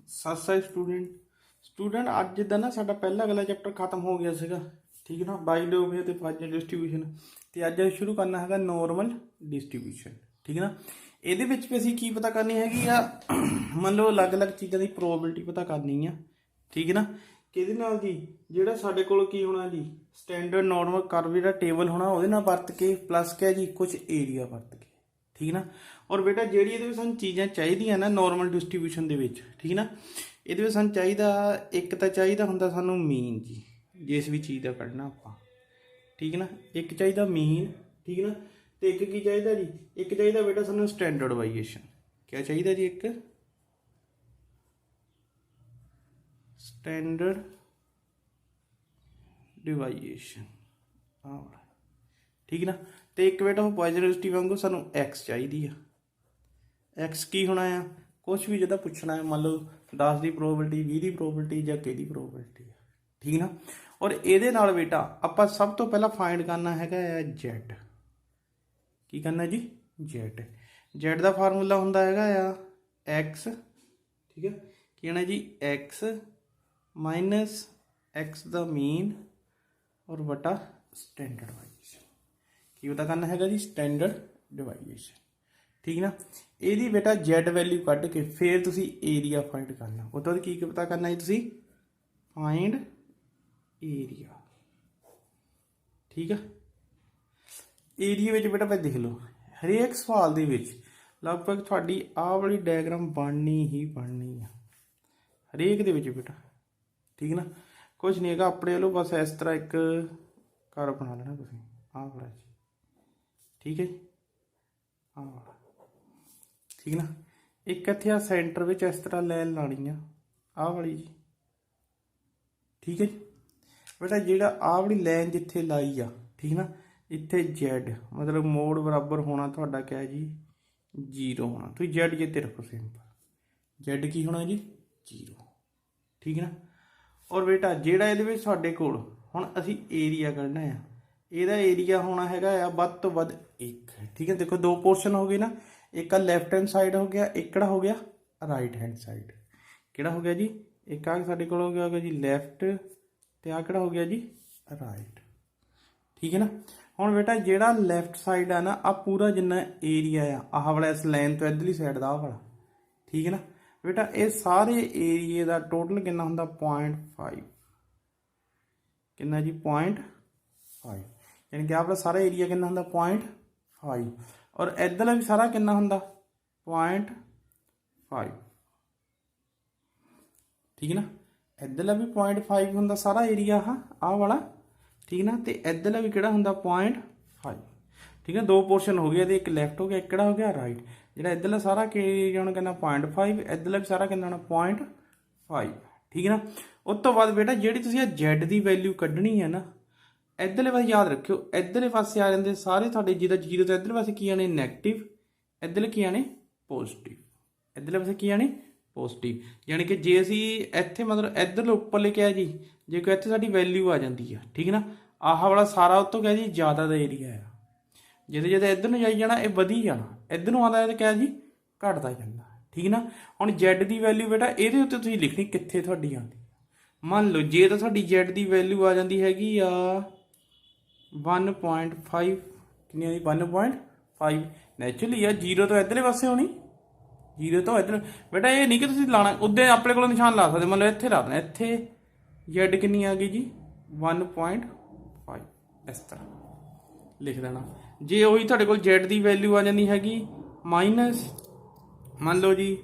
Sat Sri student ਅੱਜ ਦਾ ਨਾ ਸਾਡਾ ਪਹਿਲਾ ਅਗਲਾ ਚੈਪਟਰ ਖਤਮ ਹੋ ਗਿਆ ਸੀਗਾ। ਠੀਕ ਹੈ ਨਾ, ਬਾਈਲੋਗਰੀ ਤੇ ਫਾਜ਼ਲ ਡਿਸਟ੍ਰੀਬਿਊਸ਼ਨ। ਤੇ ਅੱਜ ਸ਼ੁਰੂ ਕਰਨਾ ਹੈਗਾ ਨੋਰਮਲ ਡਿਸਟ੍ਰੀਬਿਊਸ਼ਨ। ਠੀਕ ਹੈ ਨਾ, ਇਹਦੇ ਵਿੱਚ ਵੀ ਅਸੀਂ ਕੀ ਪਤਾ ਕਰਨੀ ਹੈਗੀ ਆ, ਮੰਨ ਲਓ ਅਲੱਗ-ਅਲੱਗ ਚੀਜ਼ਾਂ ਦੀ ਪ੍ਰੋਬੇਬਿਲਿਟੀ ਪਤਾ ਕਰਨੀ ਆ। ਠੀਕ ਹੈ ਨਾ, ਕਿਹਦੇ ਨਾਲ ਜੀ, ਜਿਹੜਾ ਸਾਡੇ ਕੋਲ ਕੀ ਹੋਣਾ ਜੀ, ਸਟੈਂਡਰਡ ਨੋਰਮਲ ਕਰਵ ਜਿਹੜਾ ਟੇਬਲ ਹੋਣਾ ਉਹਦੇ ਨਾਲ ਵਰਤ ਕੇ ਪਲੱਸ ਕਿਆ ਜੀ ਕੁਝ ਏਰੀਆ ਵਰਤ ਕੇ। ਠੀਕ ਨਾ, ਔਰ ਬੇਟਾ ਜਿਹੜੀ ਇਹਦੇ ਵਿੱਚ ਸਾਨੂੰ ਚੀਜ਼ਾਂ ਚਾਹੀਦੀਆਂ ਨਾ ਨੋਰਮਲ ਡਿਸਟ੍ਰੀਬਿਊਸ਼ਨ ਦੇ ਵਿੱਚ, ਠੀਕ ਨਾ, ਇਹਦੇ ਵਿੱਚ ਸਾਨੂੰ ਚਾਹੀਦਾ ਇੱਕ ਤਾਂ ਚਾਹੀਦਾ ਹੁੰਦਾ ਸਾਨੂੰ ਮੀਨ ਜੀ, ਜਿਸ ਵੀ ਚੀਜ਼ ਦਾ ਕੱਢਣਾ ਆਪਾਂ। ਠੀਕ ਨਾ, ਇੱਕ ਚਾਹੀਦਾ ਮੀਨ। ਠੀਕ ਨਾ, ਤੇ ਇੱਕ ਕੀ ਚਾਹੀਦਾ ਜੀ, ਇੱਕ ਚਾਹੀਦਾ ਬੇਟਾ ਸਾਨੂੰ ਸਟੈਂਡਰਡ ਵੇਰੀਏਸ਼ਨ। ਕਿਆ ਚਾਹੀਦਾ ਜੀ, ਇੱਕ ਸਟੈਂਡਰਡ ਡਿਵਾਈਏਸ਼ਨ। ਠੀਕ ਨਾ, ਤੇ ਇੱਕ ਬੇਟਾ ਉਹ ਪੋਜ਼ਿਟਿਵਿਟੀ ਵਾਂਗੂ ਸਾਨੂੰ ਐਕਸ ਚਾਹੀਦੀ ਆ। ਐਕਸ ਕੀ ਹੋਣਾ ਆ, ਕੁਛ ਵੀ ਜਿਹਦਾ ਪੁੱਛਣਾ ਹੈ, ਮੰਨ ਲਓ 10 ਦੀ ਪ੍ਰੋਬੇਬਿਲਿਟੀ, 20 ਦੀ ਪ੍ਰੋਬੇਬਿਲਿਟੀ ਜਾਂ ਕਿਹਦੀ ਪ੍ਰੋਬੇਬਿਲਿਟੀ ਆ। ਠੀਕ ਨਾ, ਔਰ ਇਹਦੇ ਨਾਲ ਬੇਟਾ ਆਪਾਂ ਸਭ ਤੋਂ ਪਹਿਲਾਂ ਫਾਈਂਡ ਕਰਨਾ ਹੈਗਾ ਆ ਜ਼ੈਡ। ਕੀ ਕਰਨਾ ਜੀ, ਜ਼ੈਡ। ਜ਼ੈਡ ਦਾ ਫਾਰਮੂਲਾ ਹੁੰਦਾ ਹੈਗਾ ਆ ਐਕਸ। ਠੀਕ ਹੈ, ਕੀ ਹੋਣਾ ਜੀ, ਐਕਸ ਮਾਈਨਸ ਐਕਸ ਦਾ ਮੀਨ ਔਰ ਵਟਾ ਸਟੈਂਡਰਡ ਡਿਵਾਈਏਸ਼ਨ। ਕੀ ਪਤਾ ਕਰਨਾ ਹੈਗਾ ਜੀ, ਸਟੈਂਡਰਡ ਡਿਵਾਈਏਸ਼ਨ। ਠੀਕ ਨਾ, ਇਹਦੀ ਬੇਟਾ ਜ਼ੈਡ ਵੈਲਿਊ ਕੱਢ ਕੇ ਫਿਰ ਤੁਸੀਂ ਏਰੀਆ ਫਾਈਂਡ ਕਰਨਾ। ਉਹ ਤੋਂ ਬਾਅਦ ਕੀ ਪਤਾ ਕਰਨਾ ਜੀ, ਤੁਸੀਂ ਫਾਈਂਡ ਏਰੀਆ। ਠੀਕ ਆ, ਏਰੀਆ ਵਿੱਚ ਬੇਟਾ ਭਾਈ ਦੇਖ ਲਓ, ਹਰੇਕ ਸਵਾਲ ਦੇ ਵਿੱਚ ਲਗਭਗ ਤੁਹਾਡੀ ਆਹ ਵਾਲੀ ਡਾਇਗਰਾਮ ਬਣਨੀ ਹੀ ਬਣਨੀ ਆ ਹਰੇਕ ਦੇ ਵਿੱਚ ਬੇਟਾ। ਠੀਕ ਨਾ, ਕੁਛ ਨਹੀਂ ਹੈਗਾ ਆਪਣੇ ਵੱਲੋਂ, ਬਸ ਇਸ ਤਰ੍ਹਾਂ ਇੱਕ ਘਰ ਬਣਾ ਲੈਣਾ ਤੁਸੀਂ ਆਹ ਵਾਲਾ ਜੀ। ਠੀਕ ਹੈ ਜੀ, ਆਹ ਵਾਲਾ। ਠੀਕ ਨਾ, ਇੱਕ ਇੱਥੇ ਆ ਸੈਂਟਰ ਵਿੱਚ ਇਸ ਤਰ੍ਹਾਂ ਲਾਈਨ ਲਾਣੀ ਆ, ਆਹ ਵਾਲੀ ਜੀ। ਠੀਕ ਹੈ ਜੀ ਬੇਟਾ, ਜਿਹੜਾ ਆਹ ਵਾਲੀ ਲਾਈਨ ਜਿੱਥੇ ਲਾਈ ਆ, ਠੀਕ ਨਾ, ਇੱਥੇ ਜ਼ੈਡ ਮਤਲਬ ਮੋਡ ਬਰਾਬਰ ਹੋਣਾ ਤੁਹਾਡਾ ਕਿਆ ਜੀ, 0 ਹੋਣਾ। ਤੁਸੀਂ ਜ਼ੈਡ ਜਿੱਤੇ ਰੱਖੋ ਸਿੰਪਲ, ਜ਼ੈਡ ਕੀ ਹੋਣਾ ਜੀ, 0। ਠੀਕ ਨਾ, ਔਰ ਬੇਟਾ ਜਿਹੜਾ ਇਹਦੇ ਵਿੱਚ ਸਾਡੇ ਕੋਲ ਹੁਣ ਅਸੀਂ ਏਰੀਆ ਕੱਢਣਾ ਆ, ਇਹਦਾ ਏਰੀਆ ਹੋਣਾ ਹੈਗਾ ਆ ਵੱਧ ਤੋਂ ਵੱਧ 1। ਠੀਕ ਹੈ, ਦੇਖੋ ਦੋ ਪੋਰਸ਼ਨ ਹੋ ਗਏ ਨਾ, ਇੱਕ ਆ ਲੈਫਟ ਹੈਂਡ ਸਾਈਡ ਹੋ ਗਿਆ, ਇੱਕ ਕਿਹੜਾ ਹੋ ਗਿਆ ਰਾਈਟ ਹੈਂਡ ਸਾਈਡ। ਕਿਹੜਾ ਹੋ ਗਿਆ ਜੀ, ਇੱਕ ਆ ਸਾਡੇ ਕੋਲ ਹੋ ਗਿਆ ਜੀ ਲੈਫਟ, ਤੇ ਆ ਕਿਹੜਾ ਹੋ ਗਿਆ ਜੀ ਰਾਈਟ। ਠੀਕ ਹੈ ਨਾ, ਹੁਣ ਬੇਟਾ ਜਿਹੜਾ ਲੈਫਟ ਸਾਈਡ ਆ ਨਾ, ਆ ਪੂਰਾ ਜਿੰਨਾ ਏਰੀਆ ਆ ਆਹ ਵਾਲਾ ਇਸ ਲਾਈਨ ਤੋਂ ਇੱਧਰਲੀ ਸਾਈਡ ਦਾ ਆਹ ਵਾਲਾ। ਠੀਕ ਹੈ ਨਾ ਬੇਟਾ, ਇਹ ਸਾਰੇ ਏਰੀਏ ਦਾ ਟੋਟਲ ਕਿੰਨਾ ਹੁੰਦਾ, 0.5। ਕਿੰਨਾ ਜੀ, 0.5। ਯਾਨੀ ਕਿ ਆਹ ਵਾਲਾ ਸਾਰਾ ਏਰੀਆ ਕਿੰਨਾ ਹੁੰਦਾ, 0.5। ਔਰ ਇੱਧਰਲਾ ਵੀ ਸਾਰਾ ਕਿੰਨਾ ਹੁੰਦਾ, 0.5। ਠੀਕ ਨਾ, ਇੱਧਰਲਾ ਵੀ 0.5 ਹੁੰਦਾ ਸਾਰਾ ਏਰੀਆ ਆਹ ਵਾਲਾ। ਠੀਕ ਨਾ, ਤੇ ਇੱਧਰਲਾ ਵੀ ਕਿਹੜਾ ਹੁੰਦਾ, 0.5। ਠੀਕ ਹੈ, ਦੋ ਪੋਰਸ਼ਨ ਹੋ ਗਏ ਇਹਦੇ, ਇੱਕ ਲੈਫਟ ਹੋ ਗਿਆ, ਇੱਕ ਕਿਹੜਾ ਹੋ ਗਿਆ ਰਾਈਟ। ਜਿਹੜਾ ਇੱਧਰਲਾ ਸਾਰਾ ਏਰੀਆ ਹੋਣਾ ਕਿੰਨਾ, 0.5। ਇੱਧਰਲਾ ਵੀ ਸਾਰਾ ਕਿੰਨਾ ਹੋਣਾ, 0.5। ਠੀਕ ਨਾ, ਉਸ ਤੋਂ ਬਾਅਦ ਬੇਟਾ ਜਿਹੜੀ ਤੁਸੀਂ ਆ ਜ਼ੈਡ ਦੀ ਵੈਲਿਊ ਕੱਢਣੀ ਹੈ ਨਾ, ਇੱਧਰਲੇ ਪਾਸੇ ਯਾਦ ਰੱਖਿਓ, ਇੱਧਰਲੇ ਪਾਸੇ ਆ ਜਾਂਦੇ ਸਾਰੇ ਤੁਹਾਡੇ ਜਿਹਦਾ 0 ਤੋਂ ਇੱਧਰਲੇ ਪਾਸੇ ਕੀ ਆਣੇ ਨੈਗੇਟਿਵ, ਇੱਧਰਲੇ ਕੀ ਆਣੇ ਪੋਜ਼ਿਟਿਵ। ਇੱਧਰਲੇ ਪਾਸੇ ਕੀ ਆਣੇ ਪੋਜ਼ਿਟਿਵ। ਯਾਨੀ ਕਿ ਜੇ ਅਸੀਂ ਇੱਥੇ ਮਤਲਬ ਇੱਧਰਲੇ ਉੱਪਰ ਲਿਖਿਆ ਜੀ, ਜੇ ਕੋਈ ਇੱਥੇ ਸਾਡੀ ਵੈਲਿਊ ਆ ਜਾਂਦੀ ਆ, ਠੀਕ ਨਾ, ਆਹ ਵਾਲਾ ਸਾਰਾ ਉੱਤੋਂ ਕਿਹਾ ਜੀ ਜ਼ਿਆਦਾ ਦਾ ਏਰੀਆ ਆ। ਜਿਹਦੇ ਜਿਹਦੇ ਇੱਧਰ ਨੂੰ ਜਾਈ ਜਾਣਾ ਇਹ ਵਧੀ ਜਾਣਾ, ਇੱਧਰ ਨੂੰ ਆਉਂਦਾ ਇਹ ਕਿਹਾ ਜੀ ਘਟਦਾ ਜਾਂਦਾ। ਠੀਕ ਨਾ, ਹੁਣ ਜ਼ੈਡ ਦੀ ਵੈਲਿਊ ਬੇਟਾ ਇਹਦੇ ਉੱਤੇ ਤੁਸੀਂ ਲਿਖਣੀ ਕਿੱਥੇ ਤੁਹਾਡੀ ਆਉਂਦੀ। ਮੰਨ ਲਓ ਜੇ ਤਾਂ ਤੁਹਾਡੀ ਜ਼ੈਡ ਦੀ ਵੈਲਿਊ ਆ ਜਾਂਦੀ ਹੈਗੀ ਆ 1.5, ਕਿੰਨੀ ਆਈ 1.5, ਨੈਚੁਰਲੀ ਆ 0 ਤੋਂ ਇੱਧਰਲੇ ਪਾਸੇ ਹੋਣੀ, 0 ਤੋਂ ਇੱਧਰ। ਬੇਟਾ ਇਹ ਨਹੀਂ ਕਿ ਤੁਸੀਂ ਲਾਣਾ ਉੱਦੇ ਆਪਣੇ ਕੋਲ ਨਿਸ਼ਾਨ ਲਾ ਸਕਦੇ, ਮਤਲਬ ਇੱਥੇ ਲਾ ਦੇਣਾ, ਇੱਥੇ ਜ਼ੈਡ ਕਿੰਨੀ ਆ ਗਈ ਜੀ 1.5, ਇਸ ਤਰ੍ਹਾਂ ਲਿਖ ਦੇਣਾ। ਜੇ ਉਹੀ ਤੁਹਾਡੇ ਕੋਲ ਜ਼ੈਡ ਦੀ ਵੈਲਿਊ ਆ ਜਾਂਦੀ ਹੈਗੀ ਮਾਈਨਸ ਮੰਨ ਲਓ ਜੀ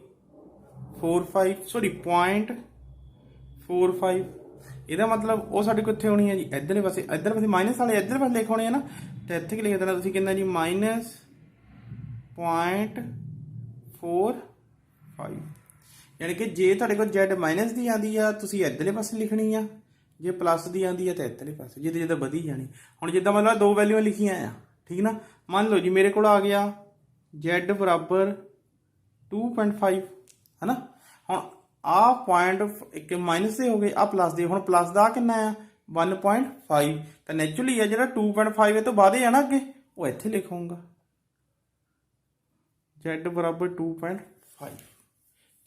0.45, ਇਹਦਾ ਮਤਲਬ ਉਹ ਸਾਡੇ ਕੋਲ ਇੱਥੇ ਹੋਣੀ ਹੈ ਜੀ ਇੱਧਰਲੇ ਪਾਸੇ। ਇੱਧਰ ਪਾਸੇ ਮਾਈਨਸ ਵਾਲੇ ਇੱਧਰ ਪਾਸੇ ਲਿਖ ਹੋਣੇ ਆ ਨਾ, ਤੇ ਇੱਥੇ ਕੀ ਲਿਖ ਦੇਣਾ ਤੁਸੀਂ, ਕਿੰਨਾ ਜੀ -0.45। ਯਾਨੀ ਕਿ ਜੇ ਤੁਹਾਡੇ ਕੋਲ ਜ਼ੈਡ ਮਾਈਨਸ ਦੀ ਆਉਂਦੀ ਆ ਤੁਸੀਂ ਇੱਧਰਲੇ ਪਾਸੇ ਲਿਖਣੀ ਆ, ਜੇ ਪਲੱਸ ਦੀ ਆਉਂਦੀ ਆ ਤਾਂ ਇੱਧਰਲੇ ਪਾਸੇ, ਜਿੱਦਾਂ ਜਿੱਦਾਂ ਵਧੀ ਜਾਣੀ। ਹੁਣ ਜਿੱਦਾਂ ਮਤਲਬ ਦੋ ਵੈਲਿਊਆਂ ਲਿਖੀਆਂ ਆ, ਠੀਕ ਨਾ, ਮੰਨ ਲਓ ਜੀ ਮੇਰੇ ਕੋਲ ਆ ਗਿਆ ਜ਼ੈਡ ਬਰਾਬਰ 2.5 ਹੈ ਨਾ। ਹੁਣ ਆਹ ਪੁਆਇੰਟ ਇੱਕ ਮਾਈਨਸ ਦੇ ਹੋ ਗਏ, ਆਹ ਪਲੱਸ ਦੇ, ਹੁਣ ਪਲੱਸ ਦਾ ਕਿੰਨਾ ਆ 1.5, ਤਾਂ ਨੈਚੁਰਲੀ ਆ ਜਿਹੜਾ 2.5 ਇਹ ਤੋਂ ਬਾਅਦ ਹੀ ਆ ਨਾ ਅੱਗੇ, ਉਹ ਇੱਥੇ ਲਿਖੂੰਗਾ ਜ਼ੈਡ ਬਰਾਬਰ 2.5।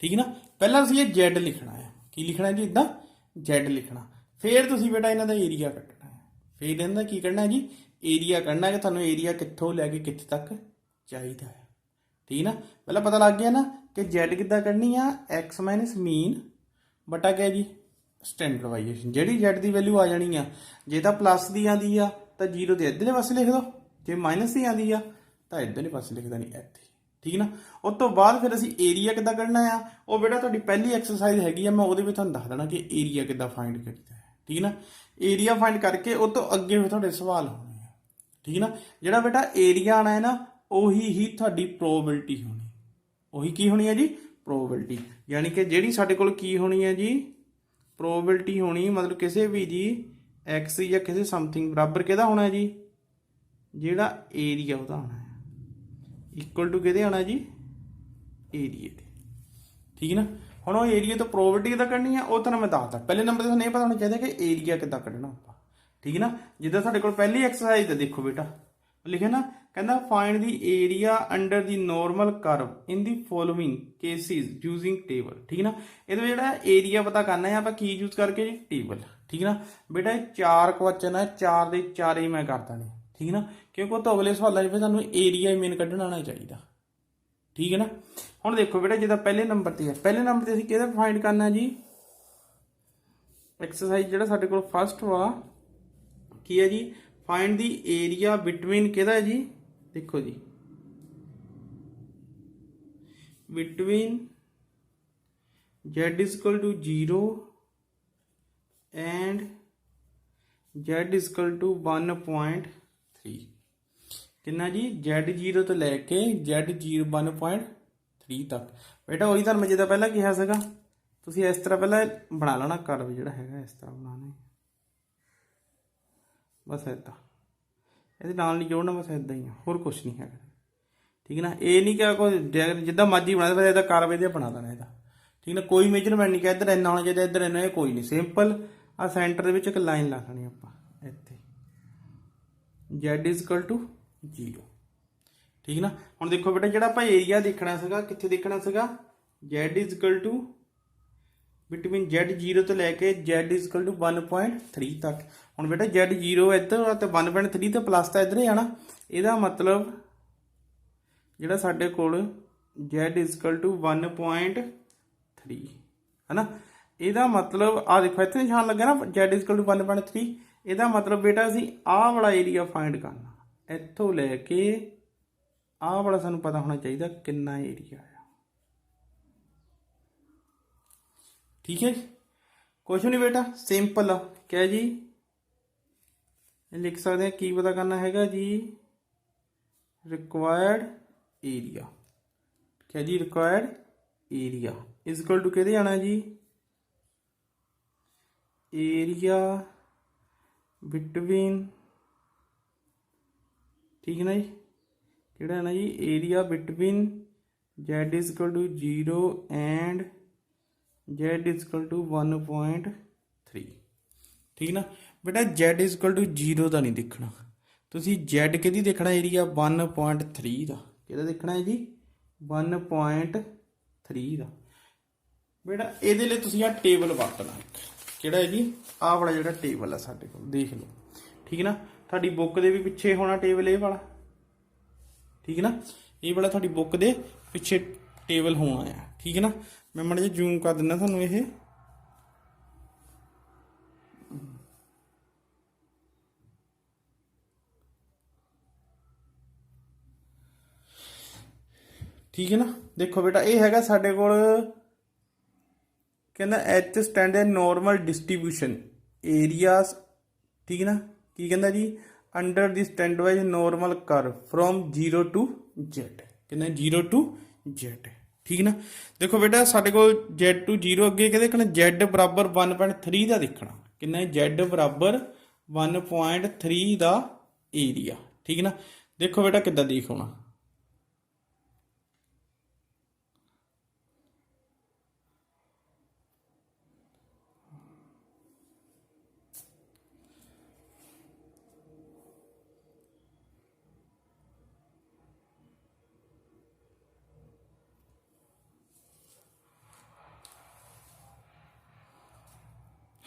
ठीक है ना। पहला तुसीं ये Z लिखना है, की लिखना है जी, इदा Z लिखना। फिर तुसीं बेटा इन्हां दा एरिया कट्टना है, फिर इन्हां दा की करना है जी, एरिया करना है कि तुहानूं एरिया कित्थों लैके कित्थे तक चाहिदा है। ठीक है ना, पहला पता लग गया ना कि Z किद्दां कढनी आ, एक्स माइनस मीन बटा क्या जी, स्टैंडर्ड वाइजेशन। ਜਿਹੜੀ Z ਦੀ ਵੈਲਿਊ ਆ ਜਾਣੀ ਆ, ਜੇ ਤਾਂ ਪਲੱਸ ਦੀ ਆਂਦੀ ਆ ਤਾਂ ਜ਼ੀਰੋ ਦੇ ਇੱਧਰਲੇ ਪਾਸੇ ਲਿਖ ਦੋ, ਜੇ ਮਾਈਨਸ ਦੀ ਆਂਦੀ ਆ ਤਾਂ ਇੱਧਰਲੇ ਪਾਸੇ ਲਿਖ ਦੇਣੀ ਇੱਥੇ। ਠੀਕ ਨਾ, ਉਸ ਤੋਂ ਬਾਅਦ ਫਿਰ ਅਸੀਂ ਏਰੀਆ ਕਿੱਦਾਂ ਕੱਢਣਾ ਆ, ਉਹ ਬੇਟਾ ਤੁਹਾਡੀ ਪਹਿਲੀ ਐਕਸਰਸਾਈਜ਼ ਹੈਗੀ ਆ, ਮੈਂ ਉਹਦੇ ਵਿੱਚ ਤੁਹਾਨੂੰ ਦੱਸ ਦੇਣਾ ਕਿ ਏਰੀਆ ਕਿੱਦਾਂ ਫਾਈਂਡ ਕਰੀਦਾ ਹੈ। ਠੀਕ ਨਾ, ਏਰੀਆ ਫਾਈਂਡ ਕਰਕੇ ਉਹ ਤੋਂ ਅੱਗੇ ਫਿਰ ਤੁਹਾਡੇ ਸਵਾਲ ਹੋਣੇ ਆ। ਠੀਕ ਨਾ, ਜਿਹੜਾ ਬੇਟਾ ਏਰੀਆ ਆਣਾ ਹੈ ਨਾ, ਉਹੀ ਹੀ ਤੁਹਾਡੀ ਪ੍ਰੋਬੇਬਿਲਿਟੀ ਹੋਣੀ, ਉਹੀ ਕੀ ਹੋਣੀ ਹੈ ਜੀ, ਪ੍ਰੋਬੇਬਿਲਿਟੀ। ਯਾਨੀ ਕਿ ਜਿਹੜੀ ਸਾਡੇ ਕੋਲ ਕੀ ਹੋਣੀ ਹੈ ਜੀ, ਪ੍ਰੋਬੇਬਿਲਿਟੀ ਹੋਣੀ, ਮਤਲਬ ਕਿਸੇ ਵੀ ਜੀ ਐਕਸ ਜਾਂ ਕਿਸੇ ਸਮਥਿੰਗ ਬਰਾਬਰ ਕਿਹਦਾ ਹੋਣਾ ਜੀ, ਜਿਹੜਾ ਏਰੀਆ ਉਹਦਾ ਆਉਣਾ ਹੈ, ਇਕੁਅਲ ਟੂ ਕਿਹਦੇ ਆਉਣਾ ਜੀ, ਏਰੀਏ ਦੇ। ਠੀਕ ਹੈ ਨਾ, ਹੁਣ ਉਹ ਏਰੀਆ ਤੋਂ ਪ੍ਰੋਬੇਬਿਲਿਟੀ ਕਿੱਦਾਂ ਕੱਢਣੀ ਆ, ਉਹ ਤੁਹਾਨੂੰ ਮੈਂ ਦੱਸਦਾ। ਪਹਿਲੇ ਨੰਬਰ ਤੇ ਤੁਹਾਨੂੰ ਇਹ ਪਤਾ ਹੋਣਾ ਚਾਹੀਦਾ ਕਿ ਏਰੀਆ ਕਿੱਦਾਂ ਕੱਢਣਾ ਆਪਾਂ। ਠੀਕ ਹੈ ਨਾ, ਜਿੱਦਾਂ ਸਾਡੇ ਕੋਲ ਪਹਿਲੀ ਐਕਸਰਸਾਈਜ਼ ਤੇ ਦੇਖੋ ਬੇਟਾ ਲਿਖਿਆ ਨਾ, ਕਹਿੰਦਾ find the area under the normal curve in the following cases using table. ਠੀਕ ਨਾ, ਇਹਦਾ ਜਿਹੜਾ ਏਰੀਆ ਪਤਾ ਕਰਨਾ ਹੈ ਆਪਾਂ ਕੀ ਯੂਜ਼ ਕਰਕੇ ਜੀ, ਟੇਬਲ। ਠੀਕ ਨਾ ਬੇਟਾ, ਇਹ 4 ਕੁਐਸਚਨ ਹੈ, 4 ਦੇ 4 ਹੀ ਮੈਂ ਕਰਦਾ ਨੇ। ਠੀਕ ਨਾ, ਕਿਉਂਕਿ ਉਹ ਤੋਂ ਅਗਲੇ ਸਵਾਲਾਂ 'ਚ ਫਿਰ ਸਾਨੂੰ ਏਰੀਆ ਹੀ ਮੇਨ ਕੱਢਣਾ ਆਉਣਾ ਚਾਹੀਦਾ। ਠੀਕ ਹੈ ਨਾ, ਹੁਣ ਦੇਖੋ ਬੇਟਾ ਜਿੱਦਾਂ ਪਹਿਲੇ ਨੰਬਰ ਤੇ ਹੈ, ਪਹਿਲੇ ਨੰਬਰ ਤੇ ਅਸੀਂ ਕਿਹਦਾ ਫਾਈਂਡ ਕਰਨਾ ਜੀ, ਐਕਸਰਸਾਈਜ਼ ਜਿਹੜਾ ਸਾਡੇ ਕੋਲ ਫਸਟ ਵਾ ਕੀ ਹੈ ਜੀ, ਫਾਈਂਡ ਦੀ ਏਰੀਆ ਬਿਟਵੀਨ ਕਿਹਦਾ ਜੀ, देखो जी, between z is equal to 0 and z is equal to 1.3। कितना जी, z 0 तो लैके z 0 1.3 तक। बेटा वही ਤੁਹਾਨੂੰ ਮੈਂ ਜਿੱਦਾਂ ਪਹਿਲਾਂ ਕਿਹਾ ਸੀਗਾ, ਤੁਸੀਂ ਇਸ ਤਰ੍ਹਾਂ ਪਹਿਲਾਂ ਬਣਾ ਲੈਣਾ ਕਰਵ ਜਿਹੜਾ ਹੈਗਾ, ਇਸ ਤਰ੍ਹਾਂ ਬਣਾਉਣਾ ਬਸ ਇੱਦਾਂ, ਇਹਦੇ ਨਾਲ ਨਹੀਂ ਜੋੜਨਾ, ਬਸ ਇੱਦਾਂ ਹੀ ਆ, ਹੋਰ ਕੁਛ ਨਹੀਂ ਹੈਗਾ। ਠੀਕ ਹੈ ਨਾ, ਇਹ ਨਹੀਂ ਕਿ ਕੋਈ ਜਿੱਦਾਂ ਮਰਜ਼ੀ ਬਣਾ ਦੇ, ਫਿਰ ਇਹਦਾ ਕਰਵ ਇਹਦੇ ਬਣਾ ਦੇਣਾ ਇਹਦਾ। ਠੀਕ ਨਾ, ਕੋਈ ਮੇਜਰਮੈਂਟ ਨਹੀਂ ਕਿ ਇੱਧਰ ਇੰਨਾ ਹੋਣਾ ਚਾਹੀਦਾ, ਇੱਧਰ ਇੰਨਾ, ਇਹ ਕੋਈ ਨਹੀਂ, ਸਿੰਪਲ ਆ ਸੈਂਟਰ ਦੇ ਵਿੱਚ ਇੱਕ ਲਾਈਨ ਲਾ ਦੇਣੀ ਆਪਾਂ ਇੱਥੇ, z ਇਜ਼ ਇਕੁਅਲ ਟੂ 0। ਠੀਕ ਨਾ, ਹੁਣ ਦੇਖੋ ਬੇਟਾ ਜਿਹੜਾ ਆਪਾਂ ਏਰੀਆ ਦੇਖਣਾ ਸੀਗਾ, ਕਿੱਥੇ ਦੇਖਣਾ ਸੀਗਾ, z is equal to between z 0 ਤੋਂ ਲੈ ਕੇ z ਇਜ਼ ਇਕੁਅਲ ਟੂ 1.3 ਤੱਕ। ਹੁਣ ਬੇਟਾ z 0 ਇੱਧਰ ਤੇ 1.3 ਤੇ ਪਲੱਸ ਤਾਂ ਇੱਧਰ ਹੀ ਆਣਾ, ਇਹਦਾ ਮਤਲਬ ਜਿਹੜਾ ਸਾਡੇ ਕੋਲ z ਇਜ਼ ਇਕੁਅਲ ਟੂ 1.3 ਹੈ ਨਾ, ਇਹਦਾ ਮਤਲਬ ਆ ਦੇਖੋ ਇੱਥੇ ਨਿਸ਼ਾਨ ਲੱਗਿਆ ਨਾ, z ਇਜ਼ ਇਕੁਅਲ ਟੂ 1.3। ਇਹਦਾ ਮਤਲਬ ਬੇਟਾ ਅਸੀਂ ਆਹ ਵਾਲਾ ਏਰੀਆ ਫਾਈਂਡ ਕਰਨਾ, ਇੱਥੋਂ ਲੈ ਕੇ ਆਹ ਵਾਲਾ ਸਾਨੂੰ ਪਤਾ ਹੋਣਾ ਚਾਹੀਦਾ ਕਿੰਨਾ ਏਰੀਆ ਆ। ठीक है, कुछ नहीं बेटा, सिंपल आ क्या जी, लिख सकते हैं की पता करना हैगा जी, रिक्वायर्ड एरिया। क्या जी, required area is equal to कहते आना जी, एरिया बिटवीन, ठीक है ना जी, केड़ा है ना जी, area between z is equal to 0 and z is equal to 1.3। ठीक ना बेटा, z इज इक्वल टू 0 का नहीं देखना, तुसी z कि देखना एरिया 1.3 का, कि देखना है जी 1.3 का। बेटा ये तुसी आ टेबल वरतना, किहड़ा है जी, आ वाला जिहड़ा टेबल है साडे कोल, देख लो। ठीक है ना, तुहाडी बुक दे भी पिछे होना टेबल ये वाला। ठीक है ना, ये वाला तुहाडी बुक दे पिछे टेबल होना है। ठीक है ना, मैं माड़ा जिहा जूम कर दिना थानू ये, ठीक है ना। देखो बेटा ये हैगा साडे कोल, कहना एच स्टैंडर्ड नॉर्मल डिस्ट्रीब्यूशन एरियाज। ठीक है ना, की कहना जी, under the standard wise normal curve from 0 to z, कहना 0 टू z। ठीक है ना, देखो बेटा साडे कोल z टू 0 अगे क्या देखना, z बराबर 1.3 का देखना, कितना z बराबर 1.3 का एरिया। ठीक है ना, देखो बेटा कितना देख होना,